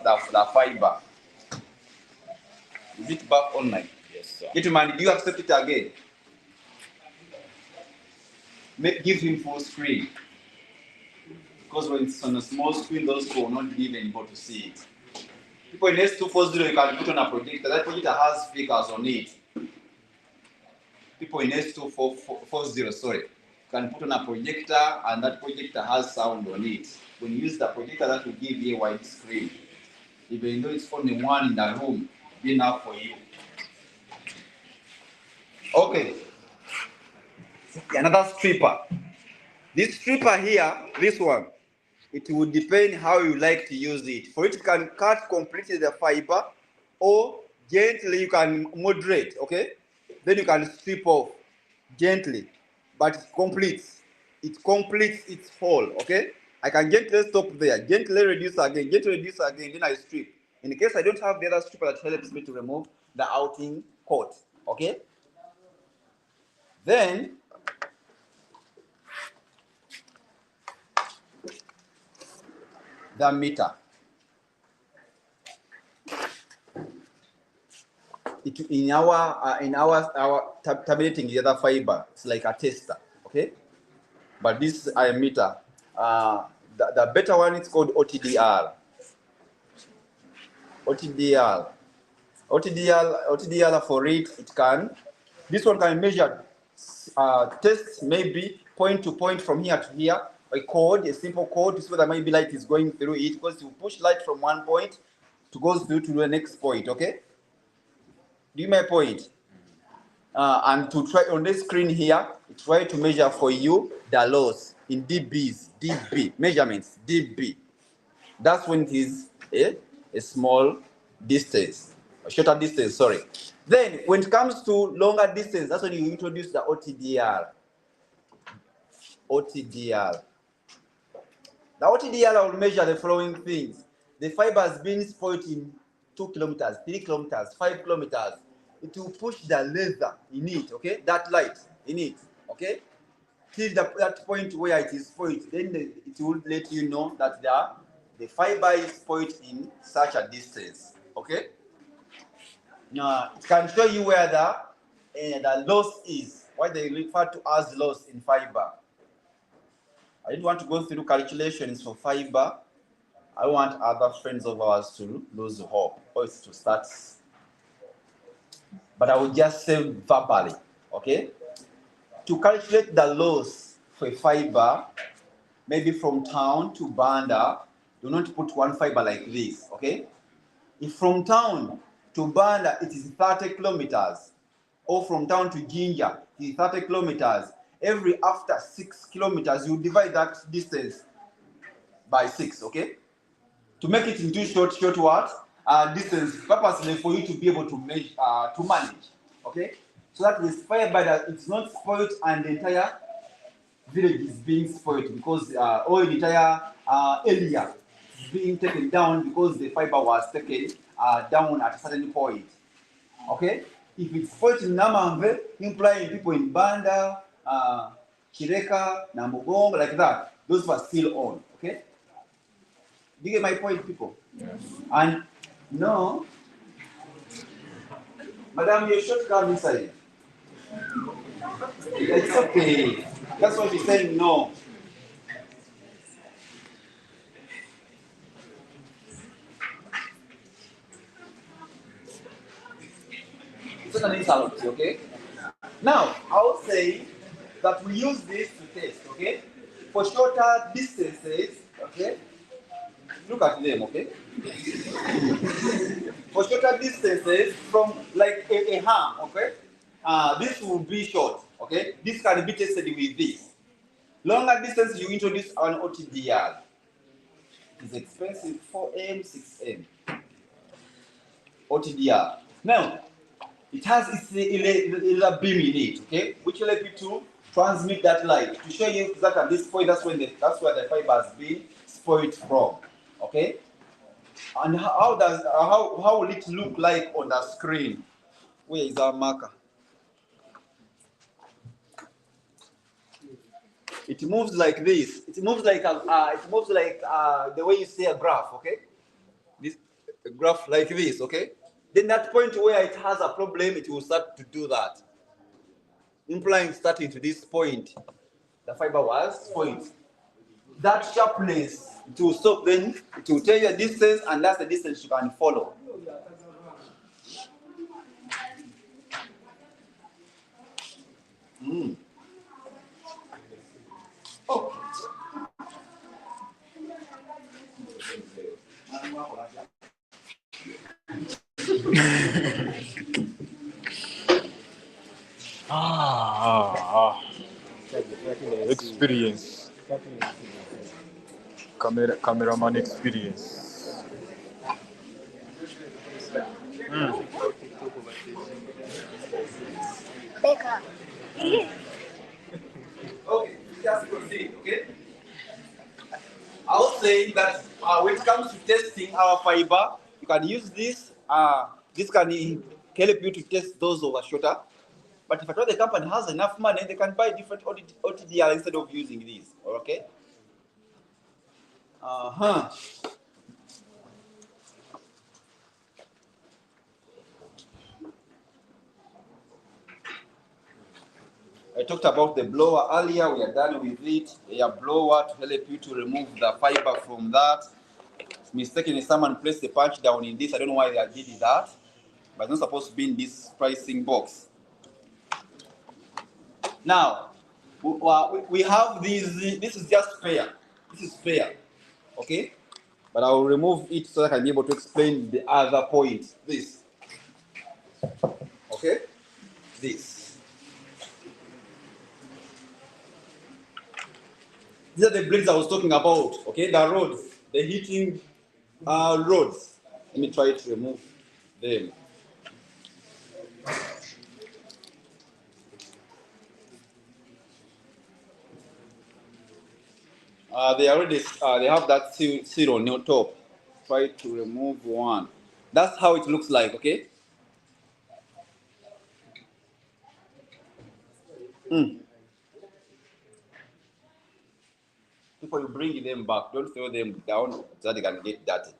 fiber. Is it back online? Yes, sir. Gentleman, did you accept it again? Give him full screen. Because when it's on a small screen, those people will not be able to see it. People in S240, you can put on a projector. That projector has speakers on it. People in S240, sorry, can put on a projector and that projector has sound on it. When you use the projector, that will give you a wide screen. Even though it's only one in the room, be enough for you. Okay. Another stripper. This stripper here, this one, it will depend how you like to use it. For it, you can cut completely the fiber or Gently, you can moderate, okay? Then you can strip off gently, but it completes its whole, okay? I can gently stop there, gently reduce again, then I strip. In case I don't have the other stripper that helps me to remove the outing coat, okay? Then the meter. In our tabulating the other fiber, it's like a tester, okay? But this I meter. The better one is called OTDR. OTDR for it can. This one can measure test maybe point to point from here to here. A simple code. This is where maybe light is going through it, because you push light from one point to go through to the next point. Okay. Do you my point? And to try on this screen here, try to measure for you the loss in dB measurements, dB. That's when it is a small distance, a shorter distance, sorry. Then when it comes to longer distance, that's when you introduce the OTDR. The OTDR will measure the following things. The fiber has been spoiled in 2 kilometers, 3 kilometers, 5 kilometers. It will push the laser in it, okay? That light in it, okay? Till that point where it is spoiled, then it will let you know that the fiber is spoiled in such a distance, okay? Now, it can show you where the loss is, what they refer to as loss in fiber. I didn't want to go through calculations for fiber. I want other friends of ours to lose hope or to start. But I will just say verbally, okay? To calculate the loss for a fiber, maybe from town to Banda, do not put one fiber like this, okay? If from town to Banda it is 30 kilometers, or from town to Jinja it is 30 kilometers, every after 6 kilometers you divide that distance by 6, okay? To make it into short what? Distance, purposely for you to be able to measure, to manage, okay? So that this fiber that it's not spoiled and the entire village is being spoiled because all the entire area is being taken down because the fiber was taken down at a certain point. Okay? If it's spoiled in Namamve, implying people in Banda, Chireka, Namugong, like that, those were still on. Okay? Do you get my point, people? Yes. And no, Madam, your short come inside. It's okay. That's what she's saying, no. It's not an insult, okay? Now, I'll say that we use this to test, okay? For shorter distances, okay? Look at them, okay? For shorter distances, from like a ham, okay? This will be short, okay? This can be tested with this. Longer distance, you introduce an OTDR. It's expensive, 4M, 6M. OTDR. Now, it has its little beam in it, okay? Which will help you to transmit that light. To show you that at this point, that's where the fiber has been spoiled from, okay? And how will it look like on the screen? Where is our marker? It moves like this. It moves like the way you see a graph, okay? This graph like this, okay? Then that point where it has a problem, it will start to do that. Implying starting to this point, the fiber was spoiled. That sharpness, it will stop, then it will tell you a distance, and that's the distance you can follow. Oh. Experience. Cameraman experience. Okay, just proceed, okay? I was saying that when it comes to testing our fiber, you can use this. This can help you to test those over shorter. But if at all the company has enough money, they can buy different OTDR instead of using these. Okay? Uh-huh. I talked about the blower earlier. We are done with it. A blower to help you to remove the fiber from that. Mistakenly, someone placed the punch down in this. I don't know why they did that, but it's not supposed to be in this pricing box. Now, we have these. This is just spare. This is spare, okay? But I will remove it so that I can be able to explain the other point. This, okay? This. These are the blades I was talking about, okay? The rods, the heating rods. Let me try to remove them. They already they have that seal on your top. Try to remove one. That's how it looks like, okay? Before you bring them back, don't throw them down so they can get dirty.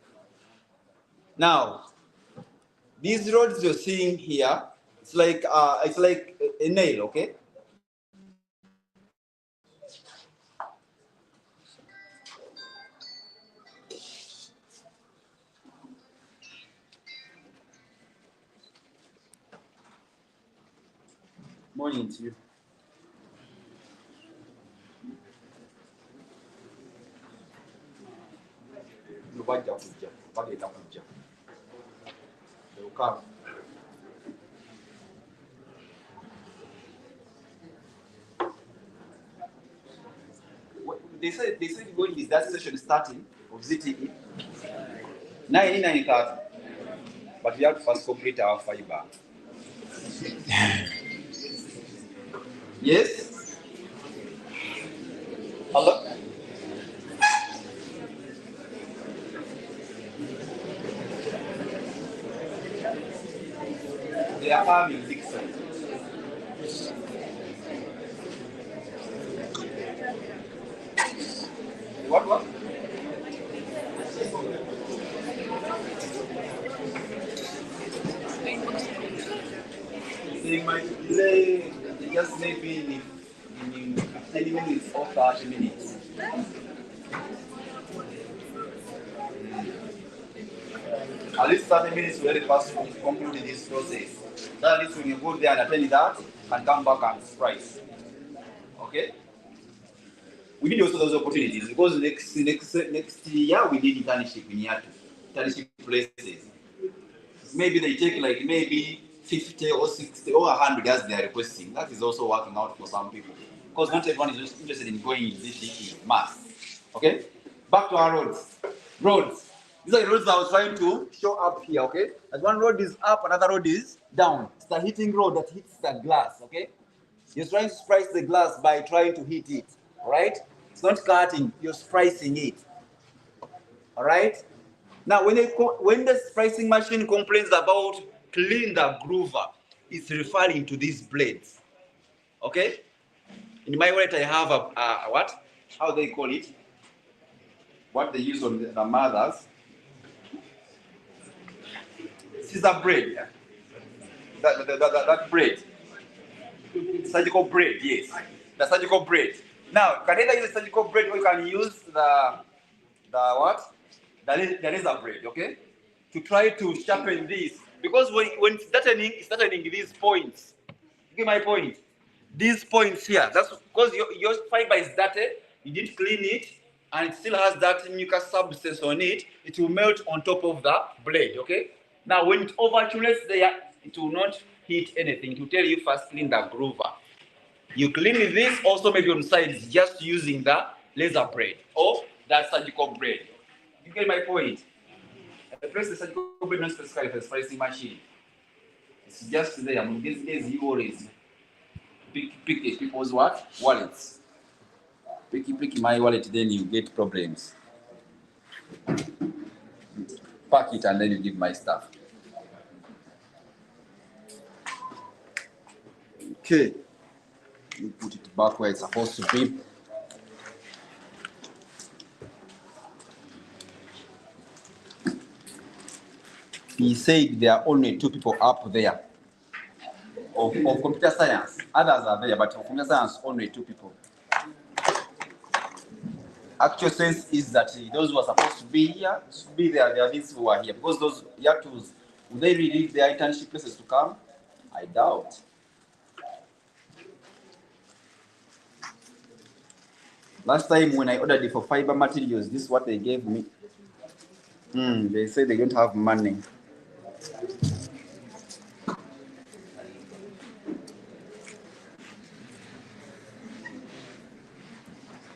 Now, these rods you're seeing here, it's like a nail, okay? Morning to you. They will come. They said going is that session starting of ZTE 9:30, but we have to first complete our fiber. Yes. Hello. They are coming, Dixon. What? They might delay just maybe in 10 minutes or 30 minutes. At least 30 minutes very fast to conclude this process. That at least when you go there and attend that and come back and price. Okay? We need also those opportunities because next year we need internship in Yatu. Internship places. Maybe they take like maybe 50 or 60 or 100 as they are requesting. That is also working out for some people. Because not everyone is interested in going in this mass. Okay? Back to our roads. Roads. These are the roads I was trying to show up here, okay? As one road is up, another road is down. It's the heating road that hits the glass, okay? You're trying to splice the glass by trying to heat it, all right? It's not cutting, you're splicing it, all right? Now, when the splicing machine complains about clean the groover, it's referring to these blades, okay? In my wallet, I have a what? How they call it? What they use on the mothers? Scissor braid. That braid. Surgical braid, yes. The surgical braid. Now, you can either use the surgical braid or you can use the what? The razor braid, okay? To try to sharpen this. Because when it's starting these points. You get my point? These points here, that's because your fiber is dirty, you didn't clean it, and it still has that mucus substance on it, it will melt on top of the blade, okay? Now, when it overaccumulates there, it will not hit anything. It will tell you first clean the groover. You clean this also maybe on sides just using the laser braid or that surgical braid. You get my point? I press the surgical braid not specifically for the splicing machine. It's just there. I'm getting you always. pick the people's what? Wallets. Pick my wallet, then you get problems. Pack it and then you give my stuff. Okay. You put it back where it's supposed to be. He said there are only 2 people up there of computer science. Others are there, but of computer science, only 2 people. Actual sense is that those who are supposed to be here should be there. There are these who are here. Because those Yatus, will they really leave their internship places to come? I doubt. Last time when I ordered it for fiber materials, this is what they gave me. They say they don't have money.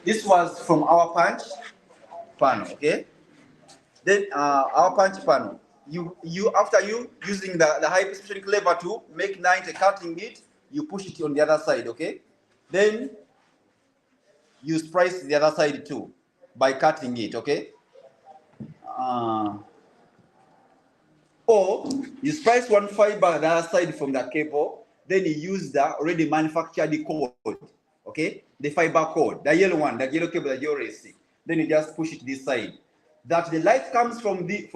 This was from our punch panel, okay? Then our punch panel. You after you using the high precision clever to make 90, cutting it, you push it on the other side, okay? Then you splice the other side too by cutting it, okay? Or you splice one fiber the other side from the cable, then you use the already manufactured cord, okay? The fiber cord, the yellow one, the yellow cable that you already see. Then you just push it this side. That the light comes from this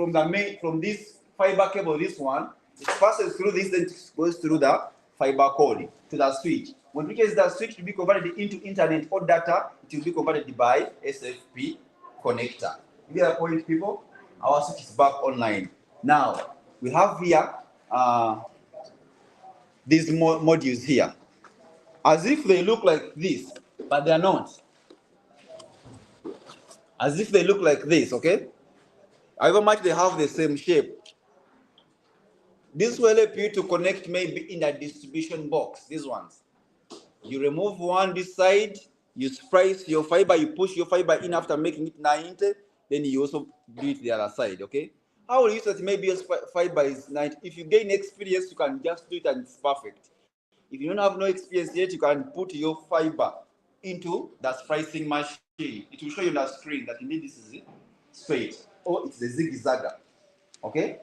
fiber cable, this one, it passes through this, then it goes through the fiber cord to the switch. When it is the switch to be converted into internet or data, it will be converted by SFP connector. You get the point, people? Our switch is back online. Now, we have here these modules here. As if they look like this, but they are not. As if they look like this, okay? However much they have the same shape. This will help you to connect maybe in a distribution box, these ones. You remove one this side, you splice your fiber, you push your fiber in after making it 90, then you also do it the other side, okay? I will use that maybe your fiber is 90. If you gain experience, you can just do it and it's perfect. If you don't have no experience yet, you can put your fiber into the splicing machine. It will show you on the screen that indeed this is straight or it's the zigzagger. Okay.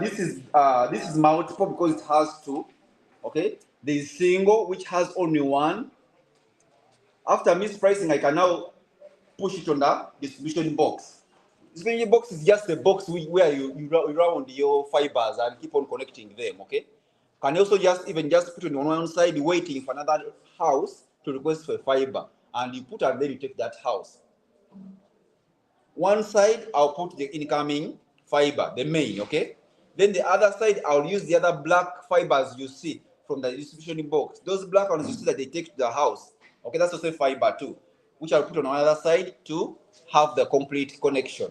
This is multiple because it has 2. Okay. There is single which has only 1. After me splicing, I can now push it on the distribution box. Distribution box is just a box where you round your fibers and keep on connecting them. Okay. Can also just put it on one side, waiting for another house to request for fiber, and you put and then you take that house. One side I'll put the incoming fiber, the main, okay. Then the other side I'll use the other black fibers you see from the distribution box. Those black ones you see that they take to the house, okay. That's also fiber too, which I'll put on another side to have the complete connection.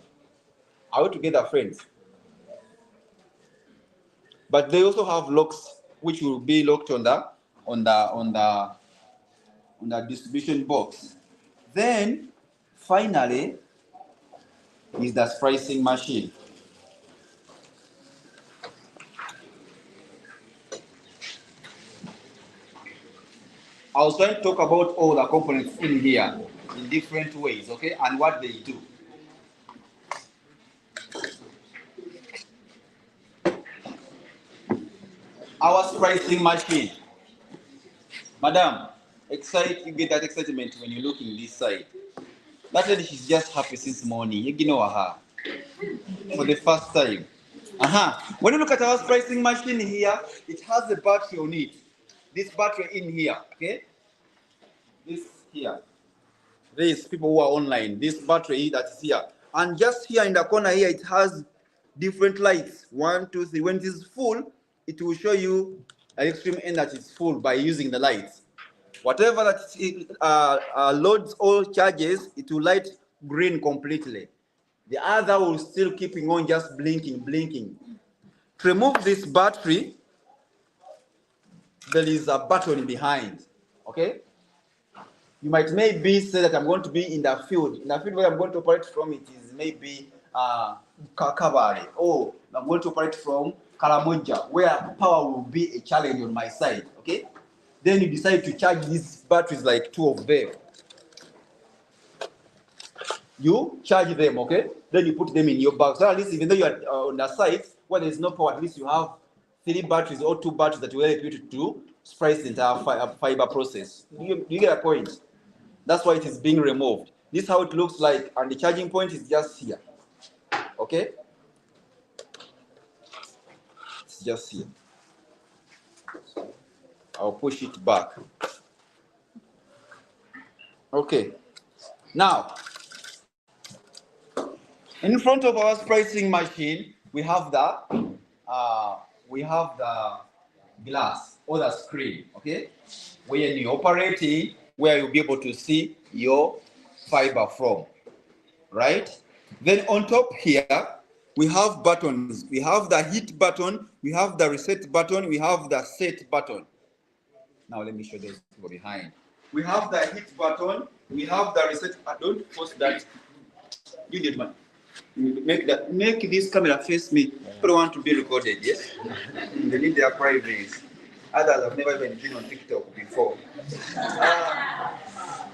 Are we together, friends? But they also have locks which will be locked on the distribution box. Then finally is the splicing machine. I was trying to talk about all the components in here in different ways, okay, and what they do. Our splicing machine. Madam, you get that excitement when you look in this side. That lady, she's just happy since morning. You know her for the first time. When you look at our splicing machine here, it has a battery on it. This battery in here, okay? This here. These people who are online, this battery that is here. And just here in the corner here, it has different lights. 1, 2, 3. When it is full, it will show you an extreme end that it's full by using the lights. Whatever that loads or charges, it will light green completely. The other will still keeping on just blinking. To remove this battery, there is a button behind, okay? You might maybe say that I'm going to be in the field. In the field where I'm going to operate from, it is maybe Kakabari, or I'm going to operate from Karamoja, where power will be a challenge on my side, okay? Then you decide to charge these batteries, like 2 of them. You charge them, okay? Then you put them in your bag. So at least even though you are on a site where there's no power, at least you have 3 batteries or 2 batteries that will help you to splice the entire fiber process. You get a point? That's why it is being removed. This is how it looks like, and the charging point is just here. Okay? It's just here. I'll push it back. Okay. Now, in front of our splicing machine, we have the glass or the screen, okay? When you're operating, where you'll be able to see your fiber from, right? Then on top here, we have buttons. We have the hit button, we have the reset button, we have the set button. Now let me show those people behind. We have the hit button, we have the reset. Don't post that. You did man. Make this camera face me. People want to be recorded, yes? They need their privacy. Others have never even been on TikTok before.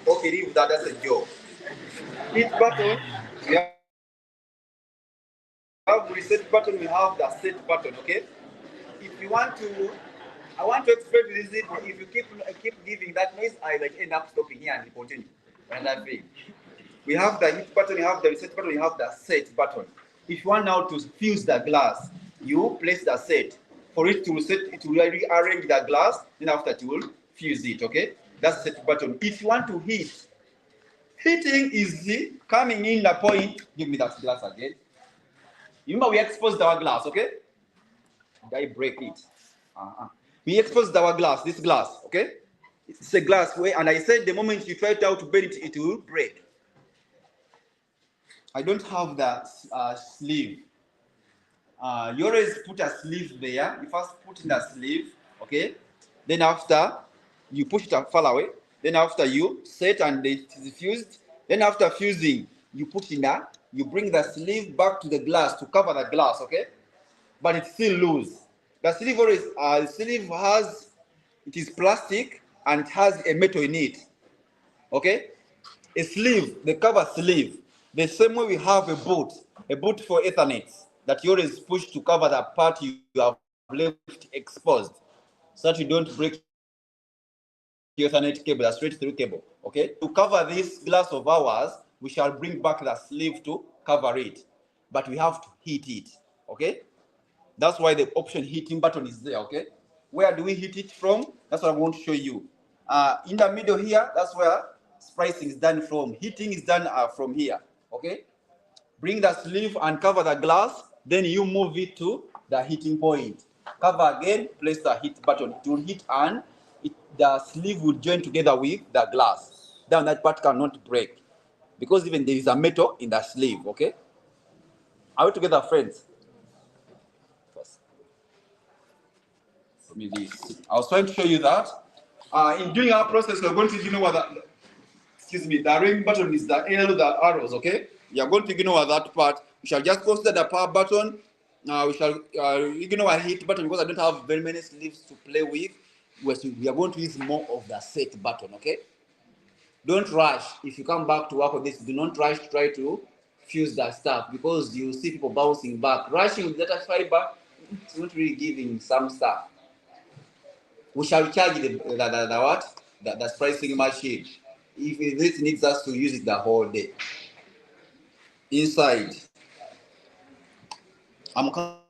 Okay, leave that, that's a joke. Hit button, we have reset button, we have the set button, okay? If you want to, I want to explain this. If you keep giving that noise, I like end up stopping here and continue. And that thing. We have the hit button, you have the reset button, you have the set button. If you want now to fuse the glass, you place the set. For it to reset, it will rearrange the glass, then after it will fuse it, okay? That's the set button. If you want to heat, heating is coming in the point. Give me that glass again. Remember, we exposed our glass, okay? Did I break it? We exposed our glass, this glass, okay? It's a glass way, and I said the moment you try to bend it, it will break. I don't have that sleeve. You always put a sleeve there. You first put in a sleeve, okay? Then after, you push it far away. Then after you set and it is fused. Then after fusing, you put in that. You bring the sleeve back to the glass to cover the glass, okay? But it's still loose. The sleeve always, it is plastic and it has a metal in it, okay? A sleeve, the cover sleeve. The same way we have a boot for Ethernet that you always push to cover the part you have left exposed, so that you don't break your Ethernet cable, a straight through cable, okay? To cover this glass of ours, we shall bring back the sleeve to cover it, but we have to heat it, okay? That's why the option heating button is there, okay? Where do we heat it from? That's what I want to show you. In the middle here, that's where splicing is done from. Heating is done from here, okay? Bring the sleeve and cover the glass, then you move it to the heating point. Cover again, place the heat button. It will heat and the sleeve will join together with the glass. Then that part cannot break because even there is a metal in the sleeve, okay? Are we together, friends? This. I was trying to show you that. In doing our process, we're going to ignore the ring button is the arrows, okay? We are going to ignore that part. We shall just consider the power button. We shall ignore a hit button because I don't have very many sleeves to play with. We are going to use more of the set button, okay? Don't rush. If you come back to work on this, do not rush to try to fuse that stuff because you see people bouncing back. Rushing with data fiber, it's not really giving some stuff. We shall charge the splicing machine. If this needs us to use it the whole day. Inside, I'm coming.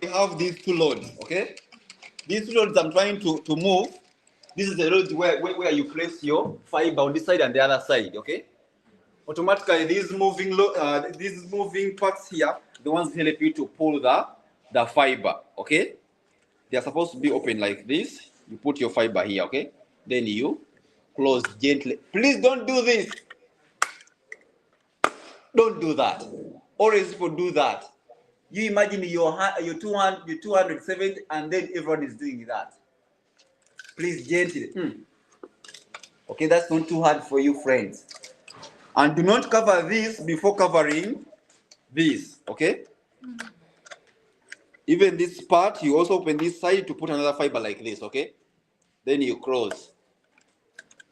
We have these 2 loads, okay? These 2 loads I'm trying to move. This is the load where you place your fiber on this side and the other side, okay? Automatically, these moving parts here, the ones that help you to pull the fiber, okay? They are supposed to be open like this. You put your fiber here, okay? Then you close gently. Please don't do this. Don't do that. Always people do that. You imagine your 270 and then everyone is doing that. Please gently. Okay, that's not too hard for you, friends. And do not cover this before covering this, okay? Even this part, you also open this side to put another fiber like this, okay? Then you close.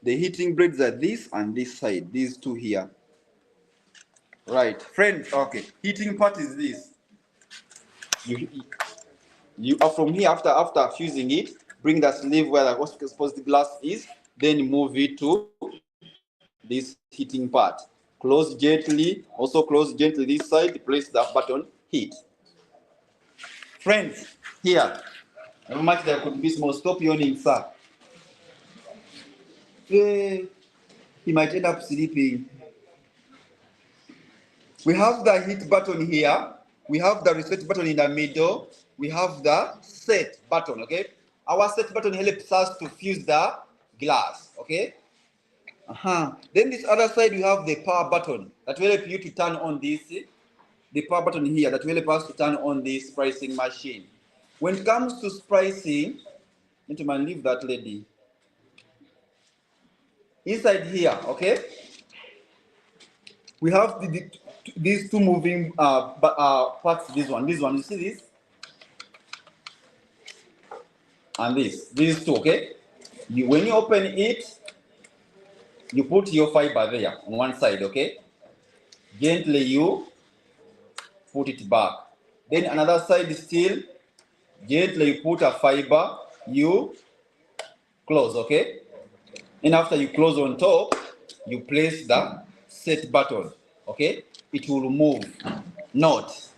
The heating blades are this and this side, these two here. Right, friends, okay. Heating part is this. You are from here after fusing it, bring the sleeve where the exposed glass is, then move it to this heating part. Close gently, also close gently this side, place the button, heat. Friends, here, how much there could be small, stop yawning, sir. He might end up sleeping. We have the heat button here. We have the reset button in the middle. We have the set button, okay? Our set button helps us to fuse the glass, okay? Then this other side, we have the power button that will help you to turn on this, the power button here that will help us to turn on this splicing machine. When it comes to splicing, gentlemen, leave that lady. Inside here, okay? We have these two moving parts. This one, you see this? And these two, okay? When you open it, you put your fiber there on one side, okay? Gently you put it back. Then another side still, gently you put a fiber, you close, okay? And after you close on top, you place the set button, okay? It will move. Note,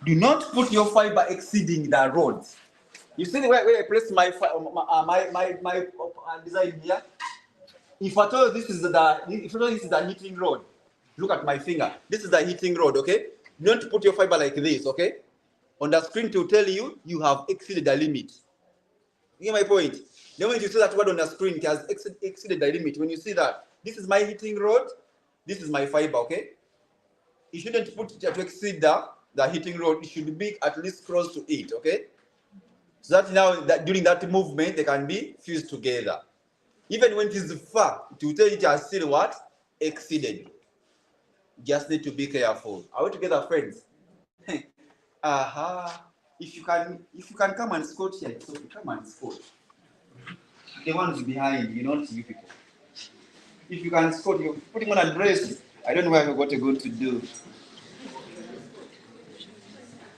do not put your fiber exceeding the rods. You see where I place my design here? If I told you this is the heating rod, look at my finger. This is the heating rod, okay? Don't put your fiber like this, okay? On the screen to tell you you have exceeded the limit. You get my point? Then when you see that word on the screen, it has exceeded the limit. When you see that, this is my heating rod, this is my fiber, okay? You shouldn't put it to exceed the heating rod. It should be at least close to it, okay? So that now, during that movement, they can be fused together. Even when it is far, to tell it has still what? Exceeded. Just need to be careful. Are we together, friends? If you can come and squat here, so come and squat. The ones behind, not you people. If you can squat, you're putting on a dress. I don't know what you're going to do.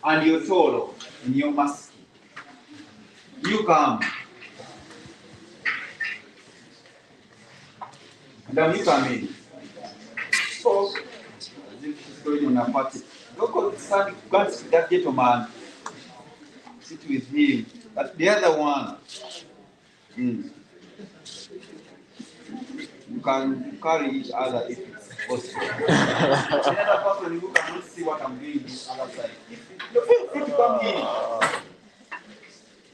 And you're tall and you're musky. You come. Now you come in. So, as if she's going on a party. Go stand, go and sit that gentleman. Sit with him. But the other one, you can carry each other if it's possible. The other person who cannot see what I'm doing this other side. You feel free to come in.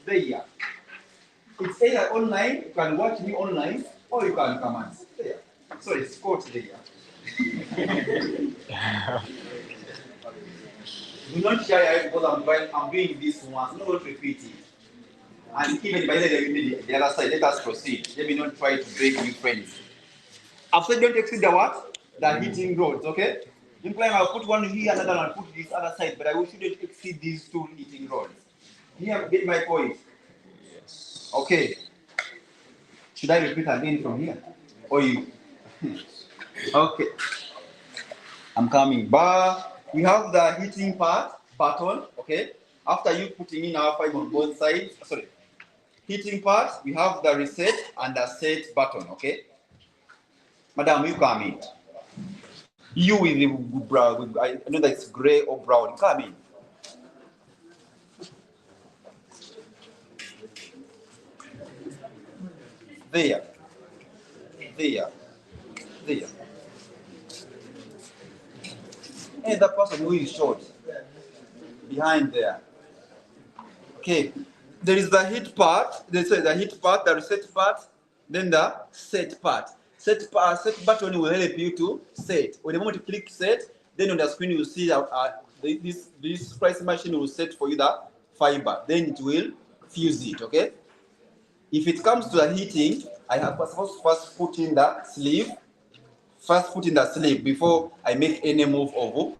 There. It's either online, you can watch me online, or you can come and sit there. So it's caught there. Do not share it because I'm doing this once. No, don't repeat it. And even by the other side, let us proceed. Let me not try to break new friends. I've said don't exceed the what? The heating rods, okay? Implying I'll put one here, another one, I'll put this other side, but I shouldn't exceed these two heating rods. Here, get my point. Yes. Okay. Should I repeat again from here? Or you? Okay. I'm coming. But we have the heating part button, okay? After you putting in our fiber on both sides, heating part, we have the reset and the set button, okay? Madam, you come in. You with the brown, I know that it's gray or brown, come in. There. And the person who is short, behind there. Okay, there is the heat part, the heat part, the reset part, then the set part. Set button will help you to set. When the moment you click set, then on the screen you will see this splicing machine will set for you the fiber. Then it will fuse it, okay? If it comes to the heating, I have first put in the sleeve. First put in the sleeve before I make any move of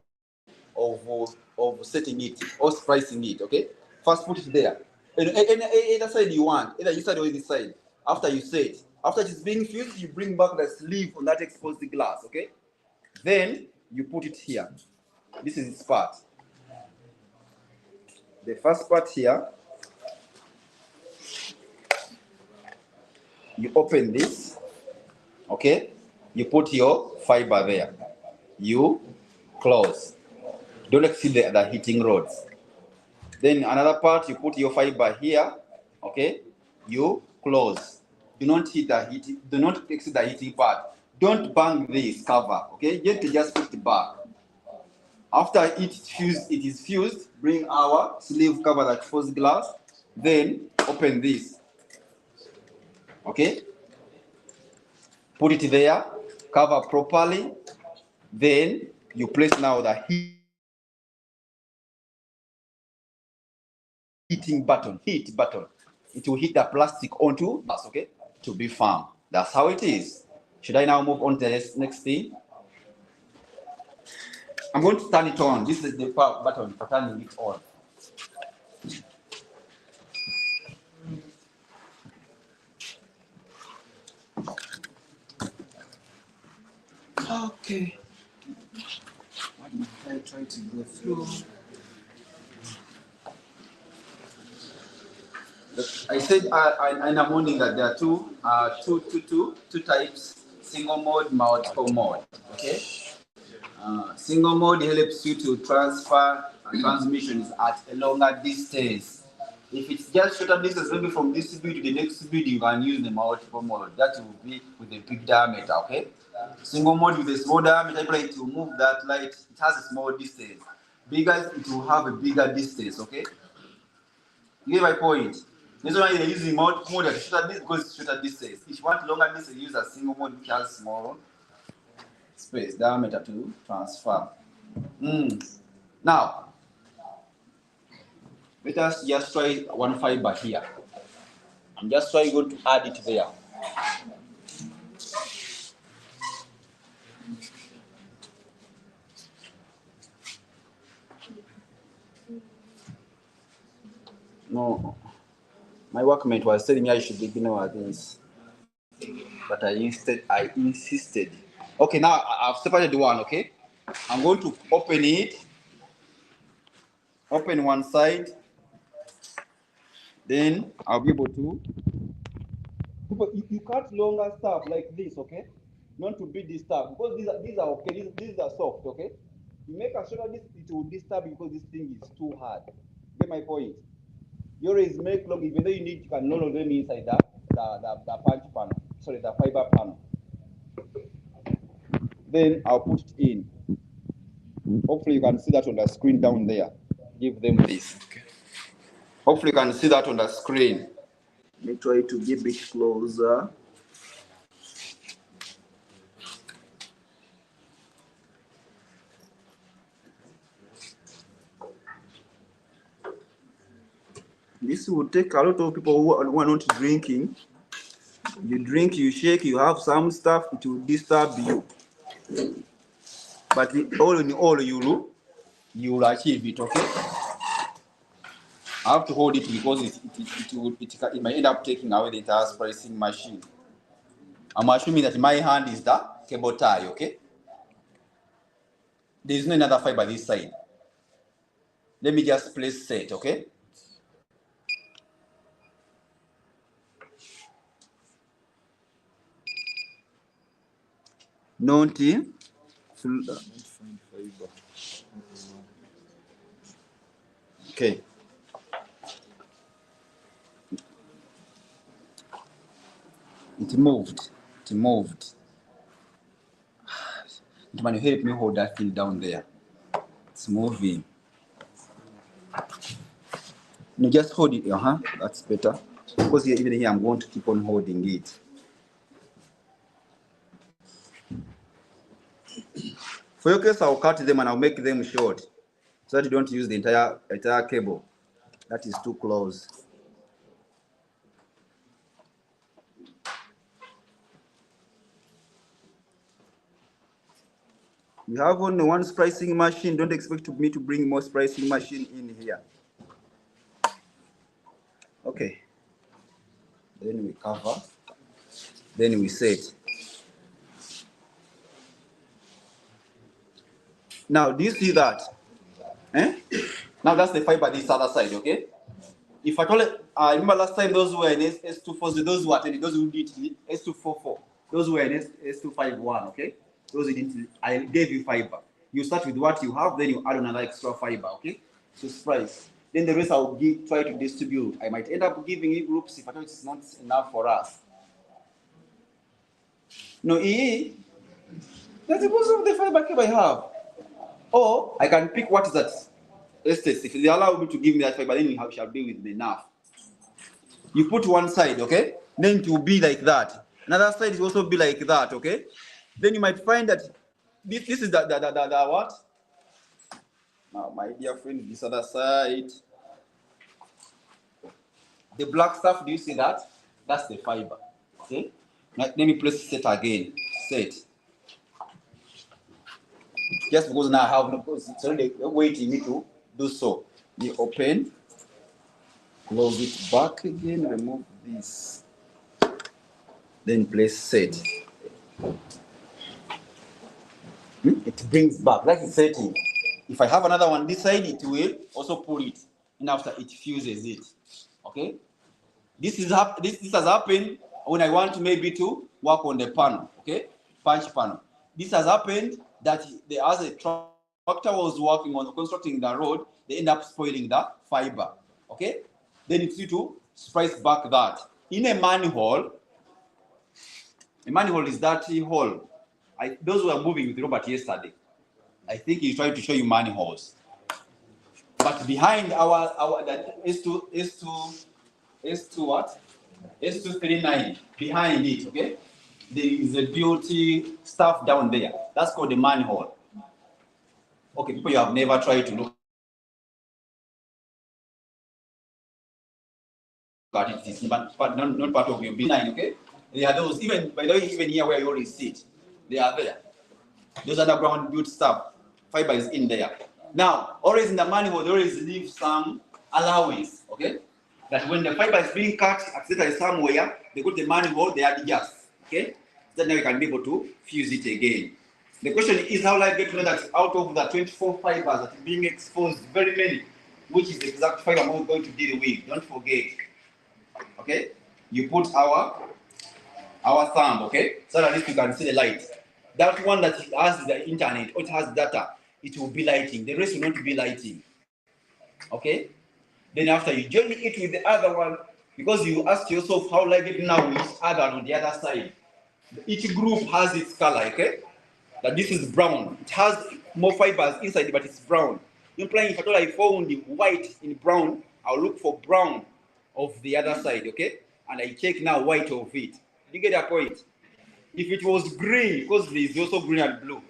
of setting it or splicing it. Okay, first put it there. And either side you want, either this side or this side. After you set, after it's being fused, you bring back the sleeve on that exposed glass. Okay, then you put it here. This is its part. The first part here, you open this. Okay, you put your fiber there. You close. Don't exceed the heating rods. Then another part, you put your fiber here. Okay, you close. Do not hit the heat. Do not exceed the heating part. Don't bang this cover. Okay, just put it back. After it is fused. Bring our sleeve cover that exposed glass. Then open this. Okay, put it there. Cover properly. Then you place now the heat button. It will hit the plastic onto us, okay, to be firm. That's how it is. Should I now move on to the next thing? I'm going to turn it on. This is the power button for turning it on. Okay. What am I trying to go through? I said in the morning that there are two types: single mode, multiple mode. Okay. Single mode helps you to transfer transmissions at a longer distance. If it's just shorter distance, maybe from this speed to the next speed, you can use the multiple mode. That will be with a big diameter. Okay. Single mode with a small diameter, it will move that light. It has a small distance. Bigger, it will have a bigger distance. Okay. You get my point? This one you're using multiple mode at shorter distance because it's shorter distance. If you want longer distance, use a single mode which has small space, diameter to transfer. Now, let us just try one fiber here. I'm just going to add it there. No, my workmate was telling me I should begin with this, but I insisted. Okay, now I've separated one. Okay, I'm going to open it. Open one side. Then I'll be able to. You cut longer stuff like this, okay? Not to beat this stuff because these are okay. These are soft, okay? You make a shorter this, it will disturb because this thing is too hard. Get my point? You always make long, even though you can load them inside the punch panel. Sorry, the fiber panel. Then I'll put it in. Hopefully you can see that on the screen down there. Give them this. Okay. Hopefully you can see that on the screen. Let me try to get a bit closer. This will take a lot of people who are not drinking. You drink, you shake, you have some stuff, it will disturb you. But all in all, you will achieve it, okay? I have to hold it because it might end up taking away the entire splicing machine. I'm assuming that my hand is the cable tie, okay? There is no another fiber this side. Let me just place set, okay? Nonty. Okay. It moved. Man, you help me hold that thing down there. It's moving. No, just hold it. That's better. Because even here, I'm going to keep on holding it. For your case, I'll cut them and I'll make them short, so that you don't use the entire cable. That is too close. We have only one splicing machine. Don't expect me to bring more splicing machine in here. Okay. Then we cover. Then we set. Now, do you see that? Eh? Now that's the fiber this other side, okay? If I told it, I remember last time those were in S240, those who attended, those who did S244, those were in S251, okay? Those who didn't, I gave you fiber. You start with what you have, then you add another extra fiber, okay? So splice. Then the rest I'll try to distribute. I might end up giving you groups if I know it's not enough for us. No, that's because of the fiber cable I have. Or I can pick what is that estate. If they allow me to give me that fiber, then you shall be with me enough. You put one side, okay? Then it will be like that. Another side will also be like that, okay? Then you might find that this is the what? Now, my dear friend, this other side. The black stuff, do you see that? That's the fiber, okay? Now, let me press set again. Set. Just because now I have no, because it's already waiting me to do so. You open, close it back again, remove this, then place set. It brings back, like it's setting. If I have another one this side, it will also pull it, and after it fuses it. Okay? This has happened when I want maybe to work on the panel, okay? Punch panel. This has happened that as a tractor was working on constructing the road, they end up spoiling the fiber, okay? Then it's due to splice back that. In a manhole is that hole. Those who were moving with Robert yesterday, I think he's trying to show you manholes. But behind that S2 what? S239, behind it, okay? There is a beauty stuff down there. That's called the manhole. Okay, people you have never tried to look at it, it's not part of your B9, okay? There are those, even by the way, even here where you always sit, they are there. Those underground built stuff, fiber is in there. Now, always in the manhole, they always leave some allowance, okay? That when the fiber is being cut, accidentally somewhere, they go to the manhole, they add gas, okay? Then now you can be able to fuse it again. The question is how I get to know that out of the 24 fibers that are being exposed, very many, which is the exact fiber I'm going to deal with. Don't forget, okay? You put our thumb, okay? So that at least you can see the light. That one that has the internet or it has data, it will be lighting. The rest will not be lighting, okay? Then after you join it with the other one, because you ask yourself how like it now with each other on the other side. Each group has its color, okay? That this is brown. It has more fibers inside, but it's brown. Implying if at all I found the white in brown, I'll look for brown of the other side, okay? And I check now white of it. You get that point? If it was green, because there is also green and blue.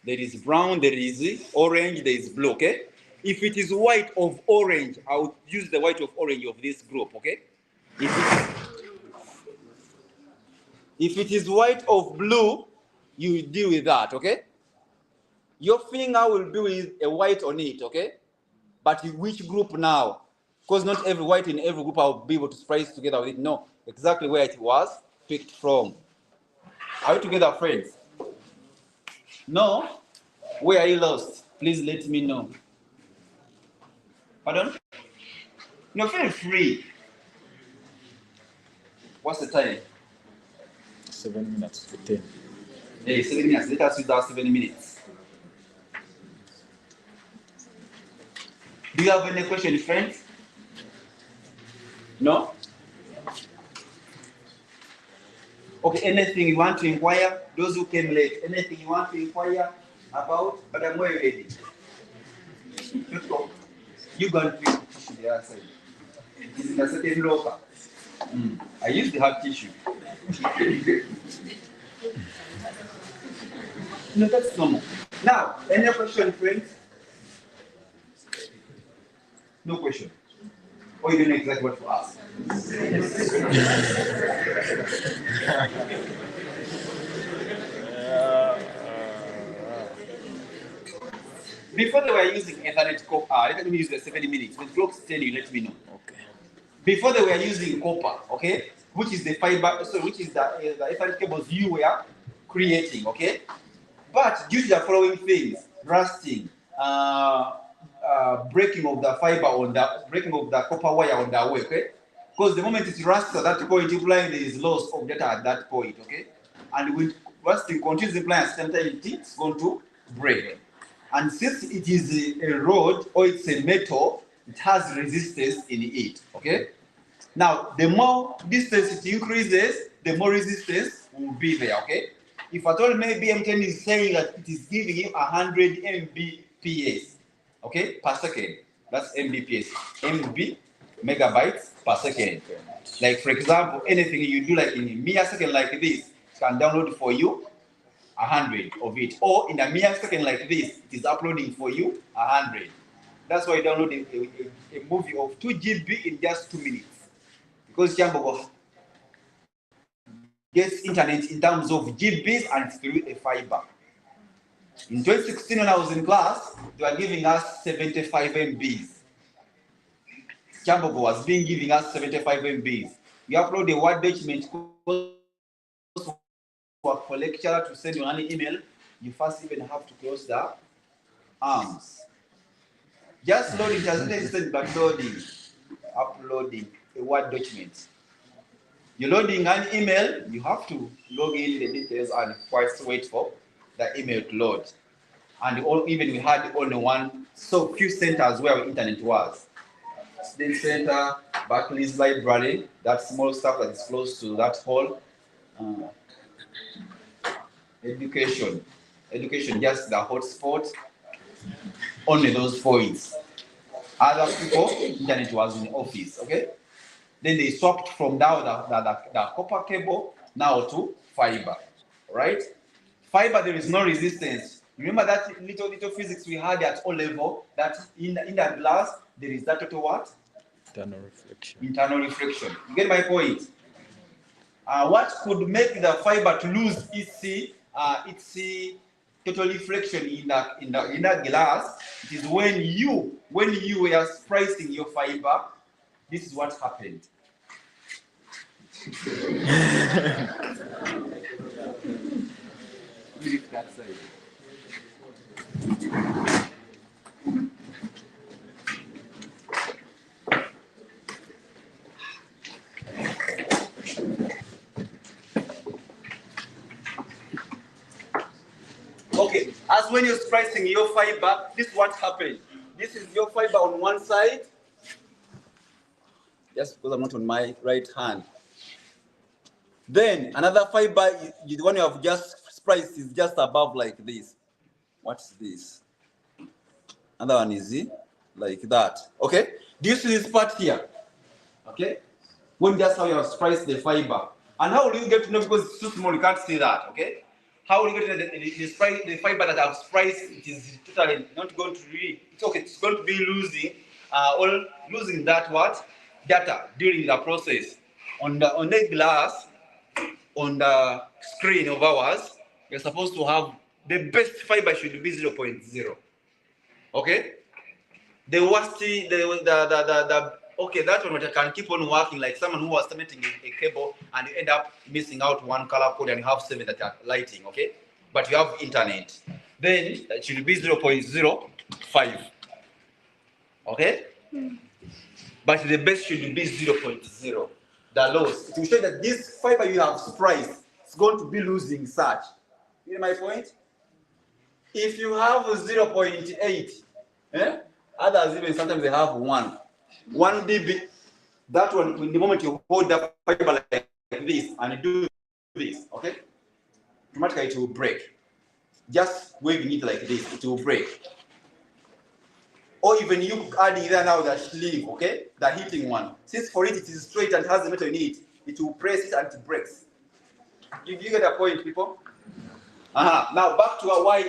There is brown, there is orange, there is blue, okay? If it is white of orange, I would use the white of orange of this group, okay? If it is white of blue, you deal with that, okay? Your finger will be with a white on it, okay? But which group now? Because not every white in every group I'll be able to splice together with it. No, exactly where it was picked from. Are we together, friends? No? Where are you lost? Please let me know. Pardon? No, feel free. What's the time? 7 minutes to 10. Hey, 7 minutes. Let us use our 7 minutes. Do you have any questions, friends? No? Okay, anything you want to inquire? Those who came late, anything you want to inquire about? But I'm very ready. You go and pick tissue the other side. It is in a certain locker. I used to have tissue. No, that's normal. Now, any question, friends? No question. Or you don't know exactly what to ask. Before they were using Ethernet copper, let me use the 70 minutes. When clocks tell you, let me know. Okay. Before they were using copper, okay, which is the fiber, so which is the Ethernet cables you were creating, okay. But due to the following things, rusting, breaking of the fiber on the breaking of the copper wire on the way, okay? Because the moment it rusts at that point, implying there is loss of data at that point, okay? And with rusting continues implying sometimes it's going to break. And since it is a rod or it's a metal, it has resistance in it, okay? Now, the more distance it increases, the more resistance will be there, okay? If at all maybe M10 is saying that it is giving you 100 Mbps, okay, per second. That's Mbps. MB, megabytes per second. Like for example, anything you do like in a millisecond like this, it can download for you 100 of it. Or in a millisecond like this, it is uploading for you 100. That's why you download a movie of 2 GB in just 2 minutes. Because Jambogo gets internet in terms of GBs and through a fiber. In 2016, when I was in class, they were giving us 75 MBs. Jambogo was giving us 75 MBs. We upload a Word document for lecturer to send you an email. You first even have to close the arms. Just loading doesn't extend, but loading, uploading a Word document. You're loading an email, you have to log in the details and first wait for the email to load. And even we had only one, so few centers where internet was. Student Center, Barclays Library, that small stuff that is close to that hall. Education, just the hotspot, only those points. Other people, internet was in the office, okay? Then they swapped from down the copper cable now to fiber, right? Fiber, there is no resistance. Remember that little physics we had at O level, that in the glass, there is that total what? Internal reflection. Internal reflection. You get my point? What could make the fiber to lose its total reflection in the glass? It is when you were splicing your fiber. This is what happened. Lift that side. Okay, as when you're splicing your fiber, this is what happened. This is your fiber on one side. Just because I'm not on my right hand. Then another fiber, the one you have just spliced, is just above like this. What's this? Another one is like that. Okay? Do you see this part here? Okay? When that's how you have spliced the fiber. And how will you get to know, because it's too small, you can't see that, okay? How will you get to know the fiber that I've spliced? It is totally not going to really, it's okay, it's going to be losing that what? Data during the process. On the glass, on the screen of ours, we're supposed to have the best fiber should be 0.0. Okay? The worst, okay, that one can keep on working like someone who was terminating a cable and you end up missing out one color code and you have 7 that are lighting, okay? But you have internet. Then it should be 0.05. Okay? But the best should be 0.0. The loss. It will show that this fiber you have spliced is going to be losing such. You know my point? If you have 0.8, others even sometimes they have 1 dB. That one, in the moment you hold the fiber like this and you do this, okay? Automatically it will break. Just waving it like this, it will break. Or even you add either now the sleeve, okay? The heating one. Since for it is straight and has the metal in it, it will press it and it breaks. You get the point, people? Now back to why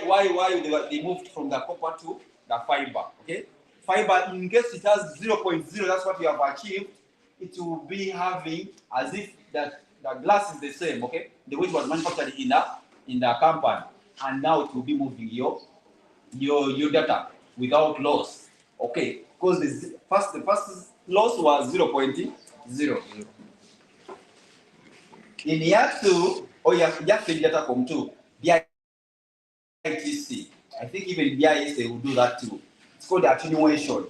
they moved from the copper to the fiber, okay? Fiber, in case it has 0.0, that's what we have achieved. It will be having as if that the glass is the same, okay? The way it was manufactured in the company, and now it will be moving your data. without loss. Okay, because the first loss was 0.0. In year 2, or you have data from 2, BITC. I think even BIS will do that too. It's called attenuation.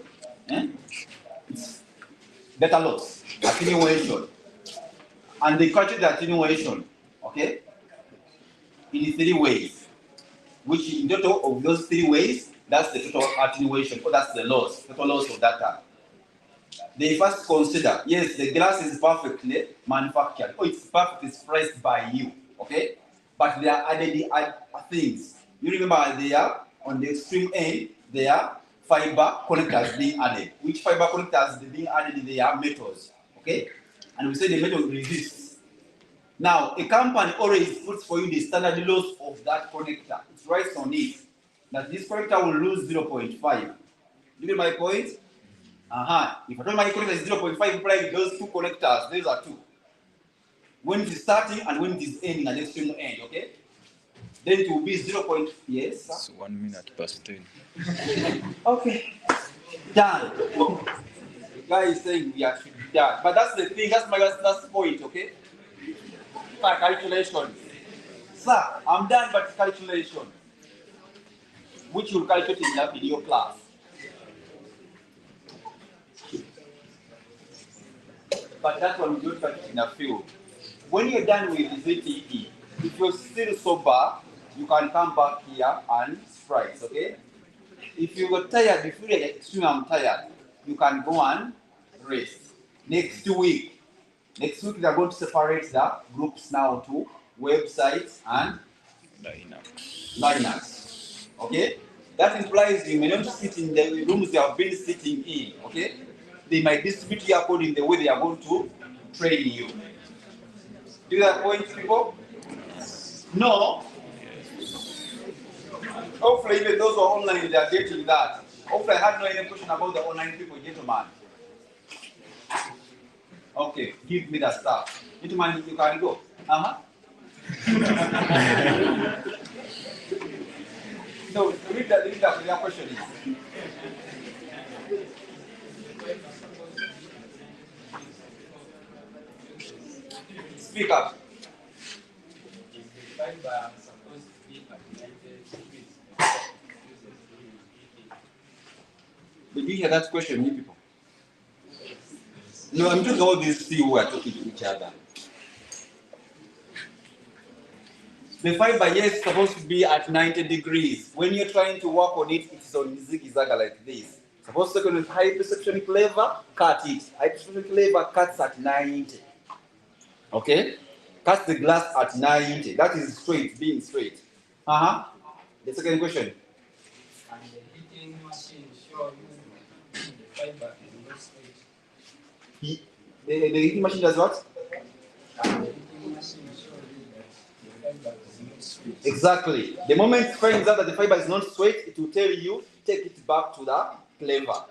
It's data loss, attenuation. And they calculate the attenuation, okay, in 3 ways. Which in total of those 3 ways, that's the total attenuation, or that's the loss, total loss of data. They first consider, yes, the glass is perfectly manufactured, or it's perfectly priced by you, okay? But there are added things. You remember there, on the extreme end, there are fiber connectors being added. Which fiber connectors being added? They are metals, okay? And we say the metal resists. Now, a company always puts for you the standard loss of that connector. It writes on it that this connector will lose 0.5. You get my point? If I told my connector is 0.5, implying those 2 connectors, these are 2. When it is starting and when it is ending at the extreme end, okay? Then it will be 0. Yes, sir? It's 1 minute past 10. Okay. Done. The guy is saying we are should be done. But that's the thing, that's my last point, okay? Calculation. Sir, I'm done, but calculation. Which you'll calculate in that video class. But that one we don't calculate in a field. When you're done with ZTE, if you're still sober, you can come back here and sprites, okay? If you got tired, if you're extreme, I'm tired, you can go and rest. Next week we are going to separate the groups now to websites and Linux. Okay? That implies you may not sit in the rooms they have been sitting in, okay? They might distribute you according to the way they are going to train you. Do you have point, people? No? Hopefully, even those who are online, they are getting that. Hopefully, I had no any question about the online people, gentlemen. Okay, give me the stuff. Gentlemen, you can go. No, read the question. Speak up. Did you hear that question, you people? No, I'm talking about these 3 who are talking to each other. The fiber, yes, is supposed to be at 90 degrees. When you're trying to work on it, it's on zigzag like this. Suppose to with high precision cleaver, cut it. High precision cleaver cuts at 90. Okay? Cut the glass at 90. That is straight, being straight. The second question. And the heating machine show you the fiber is not straight. The heating machine does what? And the heating machine show you that the fiber is not straight. Exactly. The moment it finds out that the fiber is not straight, it will tell you, take it back to the cleaver.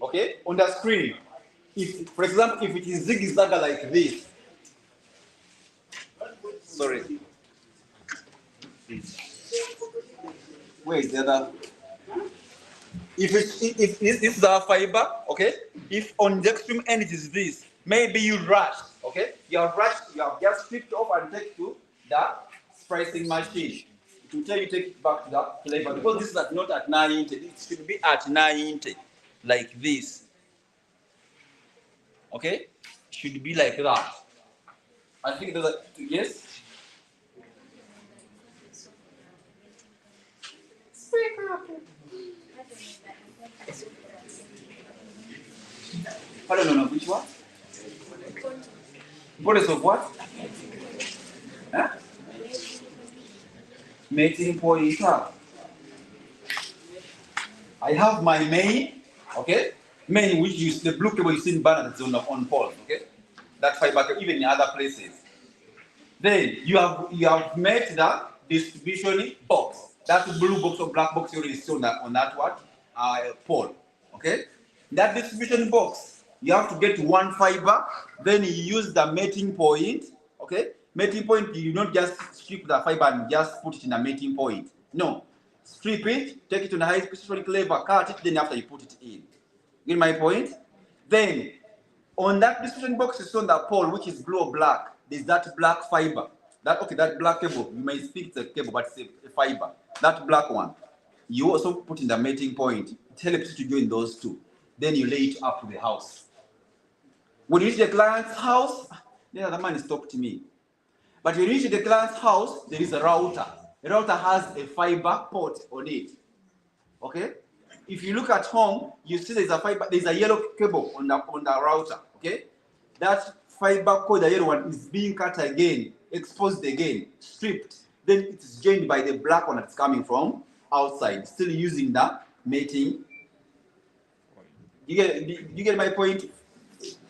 Okay? On the screen. If, for example, if it is zigzag like this. Sorry. Where is the other? If this is the fiber, okay? If on the extreme end it is this, maybe you rushed, okay? You have rushed, you have just flipped off and take to the splicing machine. It will tell you take it back to the cleaver because this is not at 90. It should be at 90, like this. Okay? It should be like that. I think there's a yes. Speak up. Pardon, no, which one? Importance of what? Huh? Mating pointer. I have my main, okay? Main which use the blue cable you see in banner that's on pole, okay? That fiber even in other places. Then you have made the distribution box. That blue box or black box you already saw on that what? Pole. Okay? That distribution box, you have to get one fiber, then you use the mating point. Okay? Mating point, you don't just strip the fiber and just put it in a mating point. No. strip it, take it to the high precision cleaver, cut it, then after you put it in. Get my point? Then, on that precision box is on the pole, which is blue or black, there's that black fiber. That black cable, you may think it's a cable, but it's a fiber. That black one, you also put in the mating point. It helps you to join those two. Then you lay it up to the house. When you reach the client's house, the other man stopped me. But when you reach the client's house, there is a router. The router has a fiber port on it. Okay? If you look at home, you see there's a yellow cable on the router. Okay? That fiber cord, the yellow one, is being cut again, exposed again, stripped. Then it is joined by the black one that's coming from outside, still using the mating. You get my point?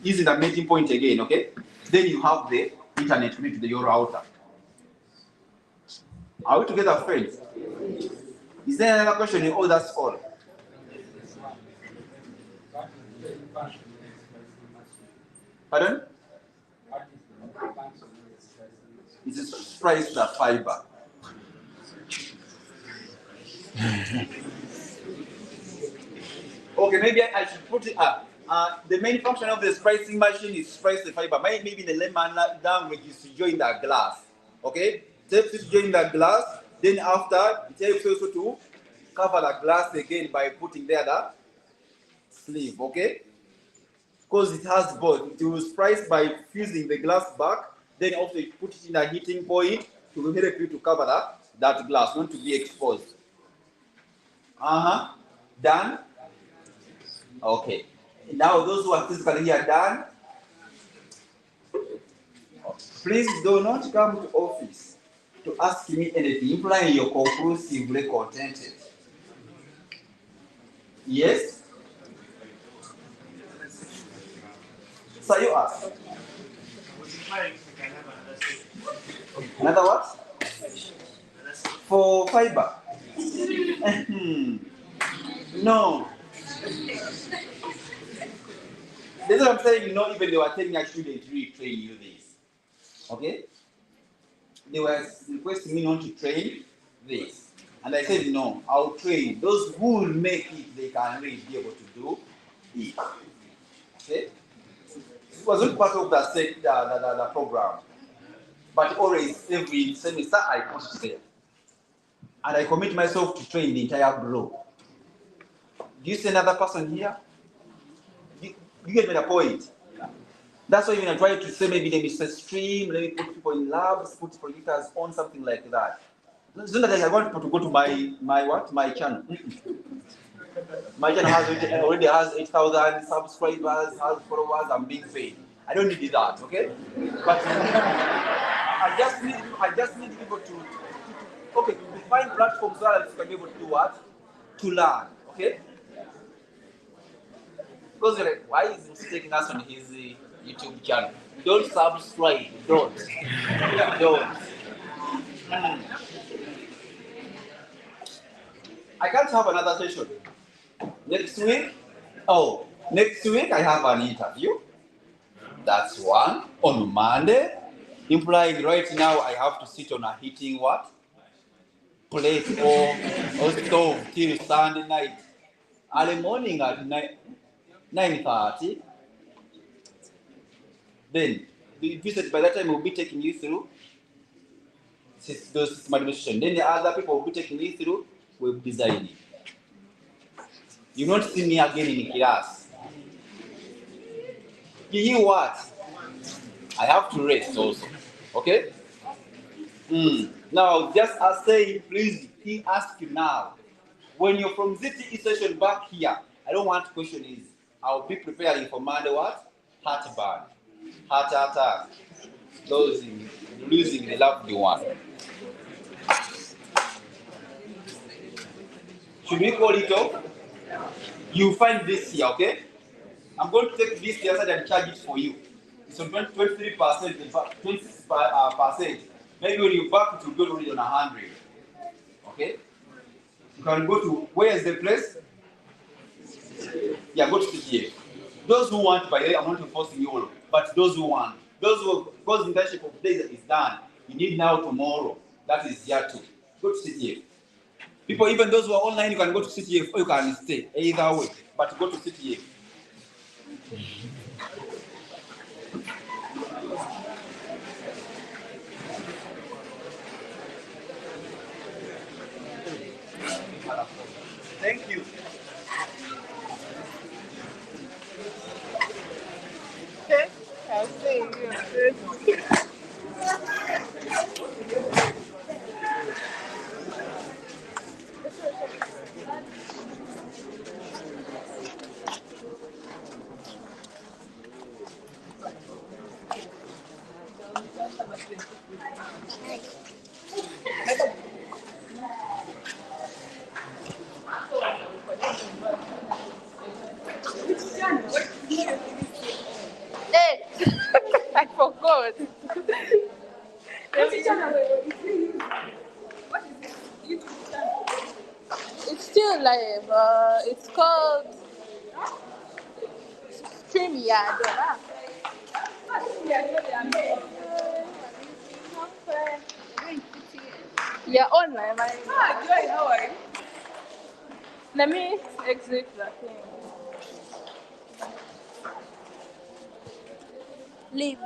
Using the mating point again, okay? Then you have the internet connected to your router. Are we together, friends? Is there another question? Oh, that's all. Pardon? It is splice the fiber. Okay, maybe I should put it up. The main function of the splicing machine is splice the fiber. Maybe in the layman language is to join the glass. Okay? It helps you to join the glass. Then after, it helps also to cover the glass again by putting there the sleeve. Okay? Because it has both. It will splice by fusing the glass back. Then also you put it in a heating point to help you to cover that glass, not to be exposed. Done? Okay. Now those who are physically here done, please do not come to office to ask me anything implying you're conclusively contented. Yes? So you ask. Another what? For fiber? No. That's what I'm saying, not even they were telling I shouldn't retrain you this. Okay? They were requesting me not to train this. And I said, no, I'll train. Those who will make it, they can really be able to do it. Okay? It wasn't part of the program. But always, every semester, I put it there. And I commit myself to train the entire block. Do you see another person here? You get me the point? That's why when I try to say maybe let me say stream, let me put people in labs, put projectors on, something like that. It's not that I want people to go to my channel. My channel already has 8,000 subscribers, has followers, I'm being paid. I don't need that, okay? But I just need people to find platforms where you can be able to do what? To learn, okay? Because you're like, why is he taking us on his YouTube channel? Don't subscribe, don't. I can't have another session. Next week I have an interview. That's one on Monday. Implying right now I have to sit on a heating what? Plate or stove till Sunday night. Early morning at 9:30. Then the visit by that time will be taking you through those system administration. Then the other people will be taking you through web designing. You not see me again in class. You hear what? I have to rest also. Okay? Now, just as saying, please, he ask you now. When you're from ZTE session back here, I don't want question is, I'll be preparing for Monday what? Heartburn. Heart attack. Losing the loved one. Should we call it off? You find this here, okay? I'm going to take this here and charge it for you. It's on 23%, 26%. Maybe when you back, it will go already on 100. Okay? You can go to, where is the place? Yeah, go to CTA. Those who want, by the way, I'm not enforcing you all, but those who want, because the internship of today is done, you need now tomorrow. That is year 2. Go to CTA. People, even those who are online, you can go to CTF or you can stay. Either way, but go to CTF. Thank you. Okay. I'll see you. Hey, I forgot. It's still live. It's called StreamYard. Yeah, online. How are you? Let me exit the thing. Leave.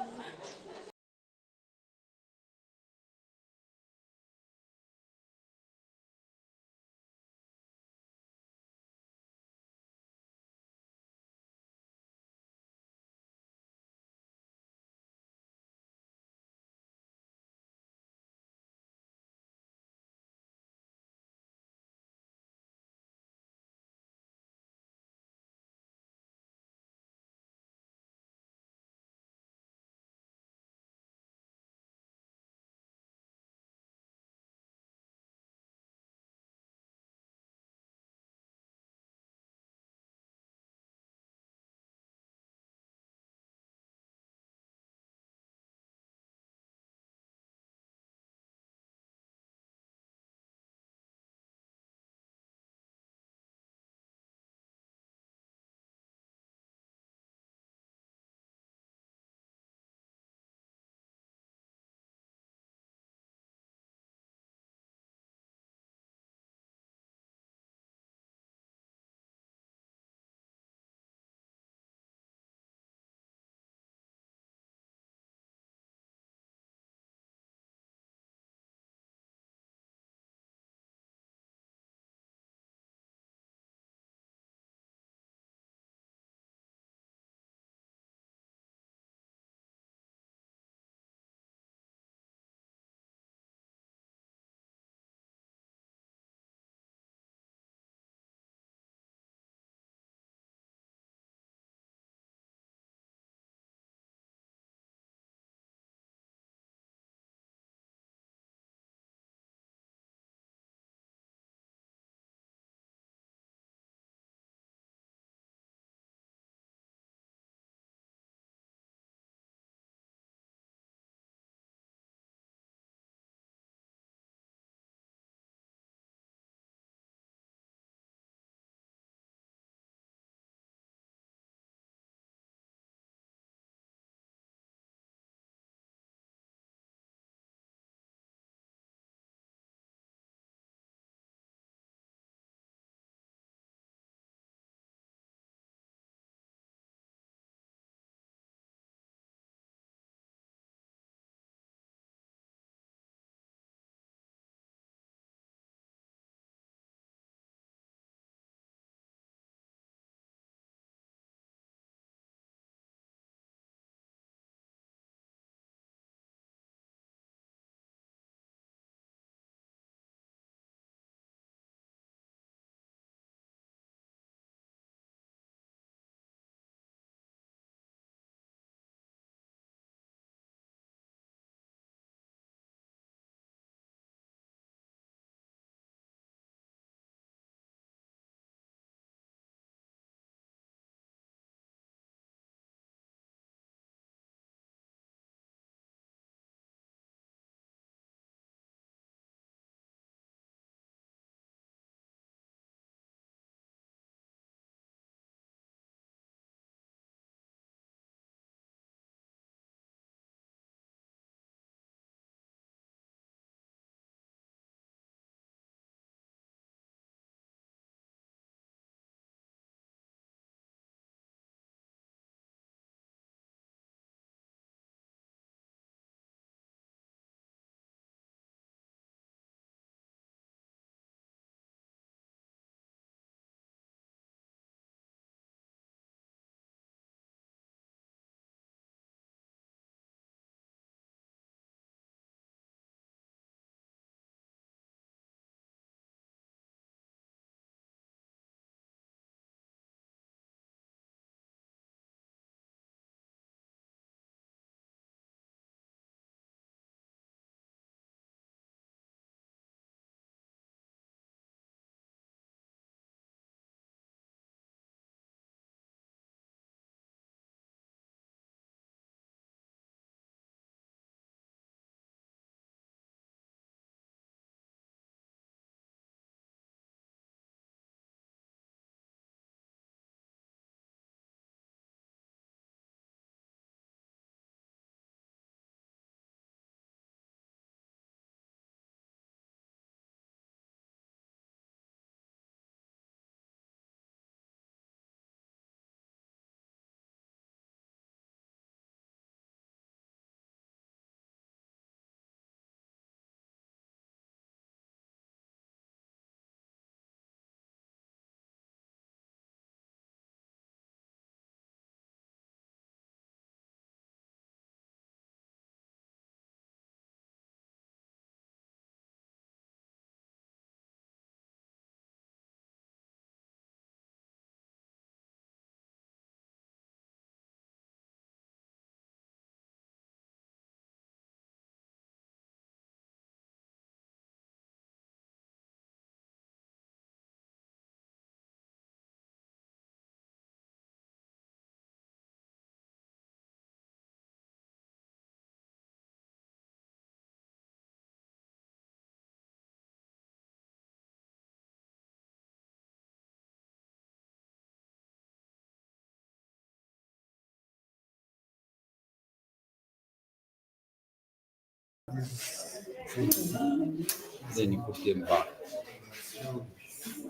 Then you put them back.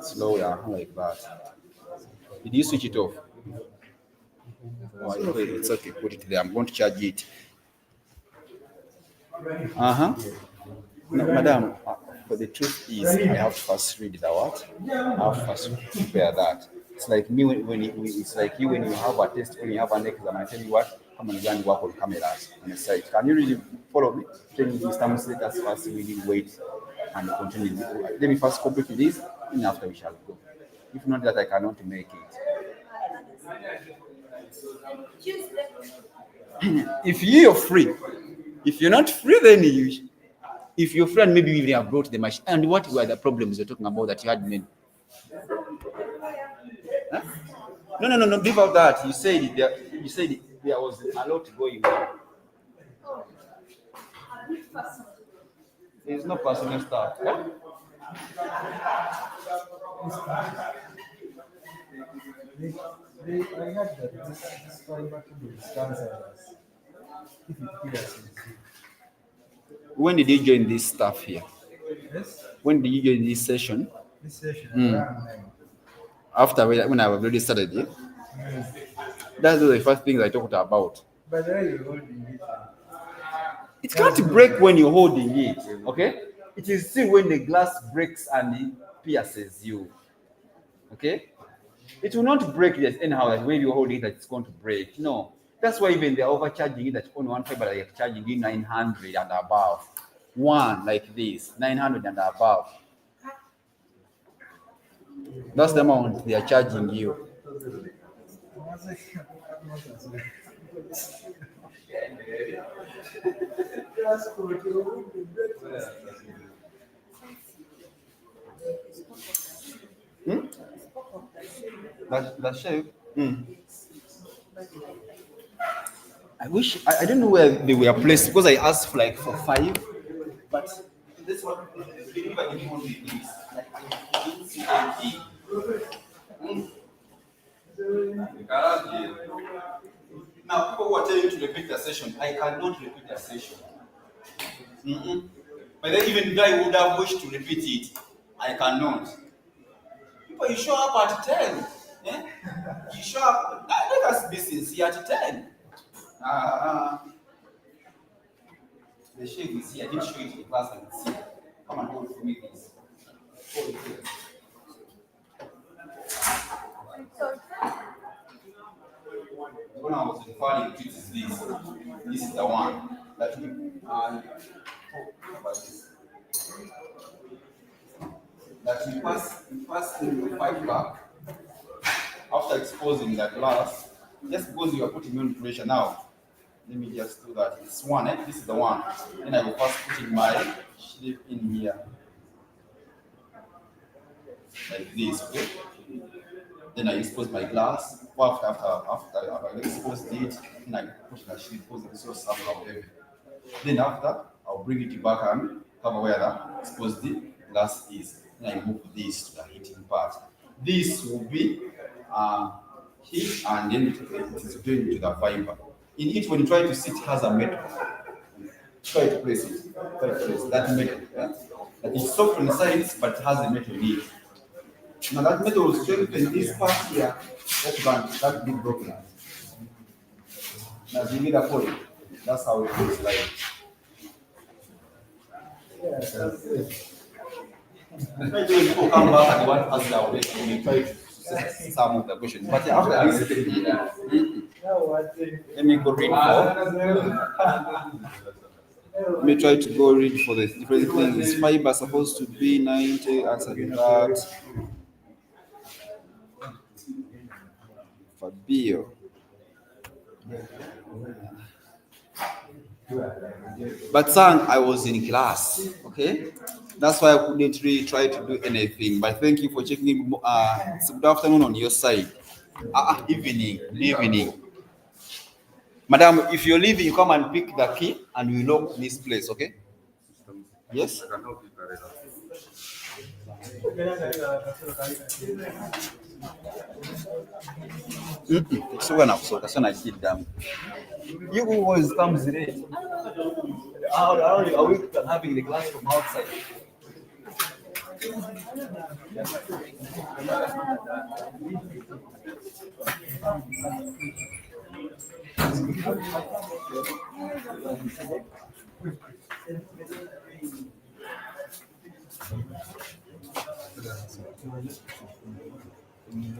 Slow down like that. Did you switch it off? Oh, it's okay. Put it there. I'm going to charge it. No, madam, but the truth is, I have to first read the what? I have to first prepare that. It's like me it's like you when you have a test, when you have an exam, I tell you what, come on, and work on cameras on the site. Can you really follow me? Tell me, Mr. Musi, let us first really wait and continue. Let me first complete this, and after we shall go. If not that, I cannot make it. If you're free, if you're not free, then you. If your friend maybe you have brought the machine, and what were the problems you're talking about that you had made? Huh? No. Leave out that. You said there was a lot going on. There's no personal stuff. Huh? I heard that this fiber cable is cancerous. If it kills you. When did you join this stuff here? Yes? When did you join this session? This session, around 9. After when I've already started it? That's the first thing I talked about. By the way, you're holding it. It can't break when you're holding it, okay? It is still when the glass breaks and it pierces you, okay? It will not break just anyhow, like when you hold it, that it's going to break. No. That's why even they're overcharging it, that only one fiber they're charging you 900 and above. One like this, 900 and above. That's the amount they are charging you. That shape. I wish I don't know where they were placed because I asked for 5, but this one Now people who are telling you to repeat the session, I cannot repeat the session. But then even if I would have wished to repeat it, I cannot. People, you show up at 10. Eh? You show up. Let us be sincere at 10. The shape is here. I didn't show it in class and it's here. Come and hold for me, please. Hold it here. The one I was referring to is this. This is the one that we pass in the 5 back after exposing the glass, just because you are putting on pressure now. Let me just do that. It's one, this is the one. Then I will first put in my shape in here. Like this, okay? Then I expose my glass. After I expose it, then I put the shape because it's so somehow heavy. Then after, I'll bring it back and cover where the exposed glass is. Then I move this to the heating part. This will be heat and then it is going to the fiber. In it, when you try to sit, it has a metal. Try to place it. Try to place that metal. Yeah? That is soft on the sides, but it has a metal in it. Now that metal will strengthen this part here. That big broken. Now give it a pull. That's how it looks like. People come back and want us down. We try to some of the questions. But after this, let me go read let me try to go read for the different things. Fiber supposed to be 90, answer that. Fabio. But son, I was in class, okay? That's why I couldn't really try to do anything. But thank you for checking in. It's good afternoon on your side. Evening. Madam, if you're leaving, you come and pick the key and we lock this place, okay? Yes? So when I did them, you always comes late. Are we having the glass from outside?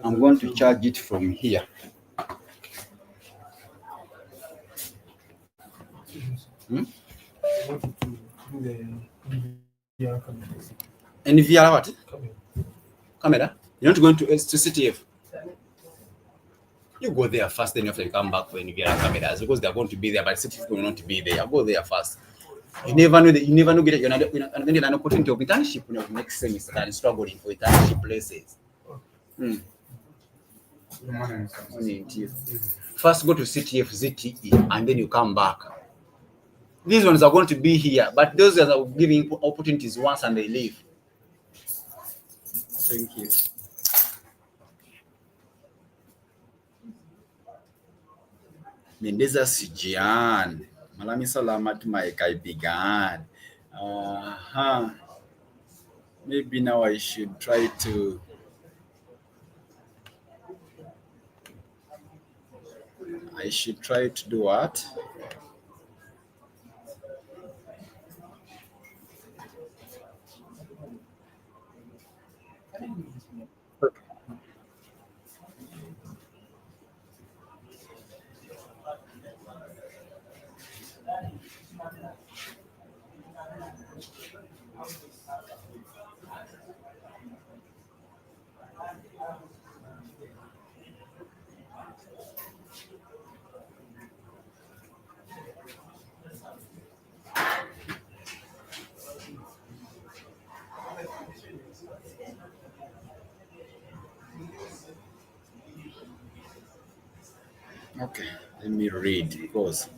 I'm going to charge it from here. NVR what? Camera? You're not going to CTF? You go there first, then you have to come back for NVR cameras because they're going to be there, but CTF will not be there. Go there first. You never know get you're not an opportunity of internship in your next semester and struggling for internship places. First go to CTF, ZTE, and then you come back. These ones are going to be here, but those that are giving opportunities once and they leave. Thank you. Mendeza Sijian. Malami salamat maikaibigan. Maybe now I should try to do what? Okay, let me read because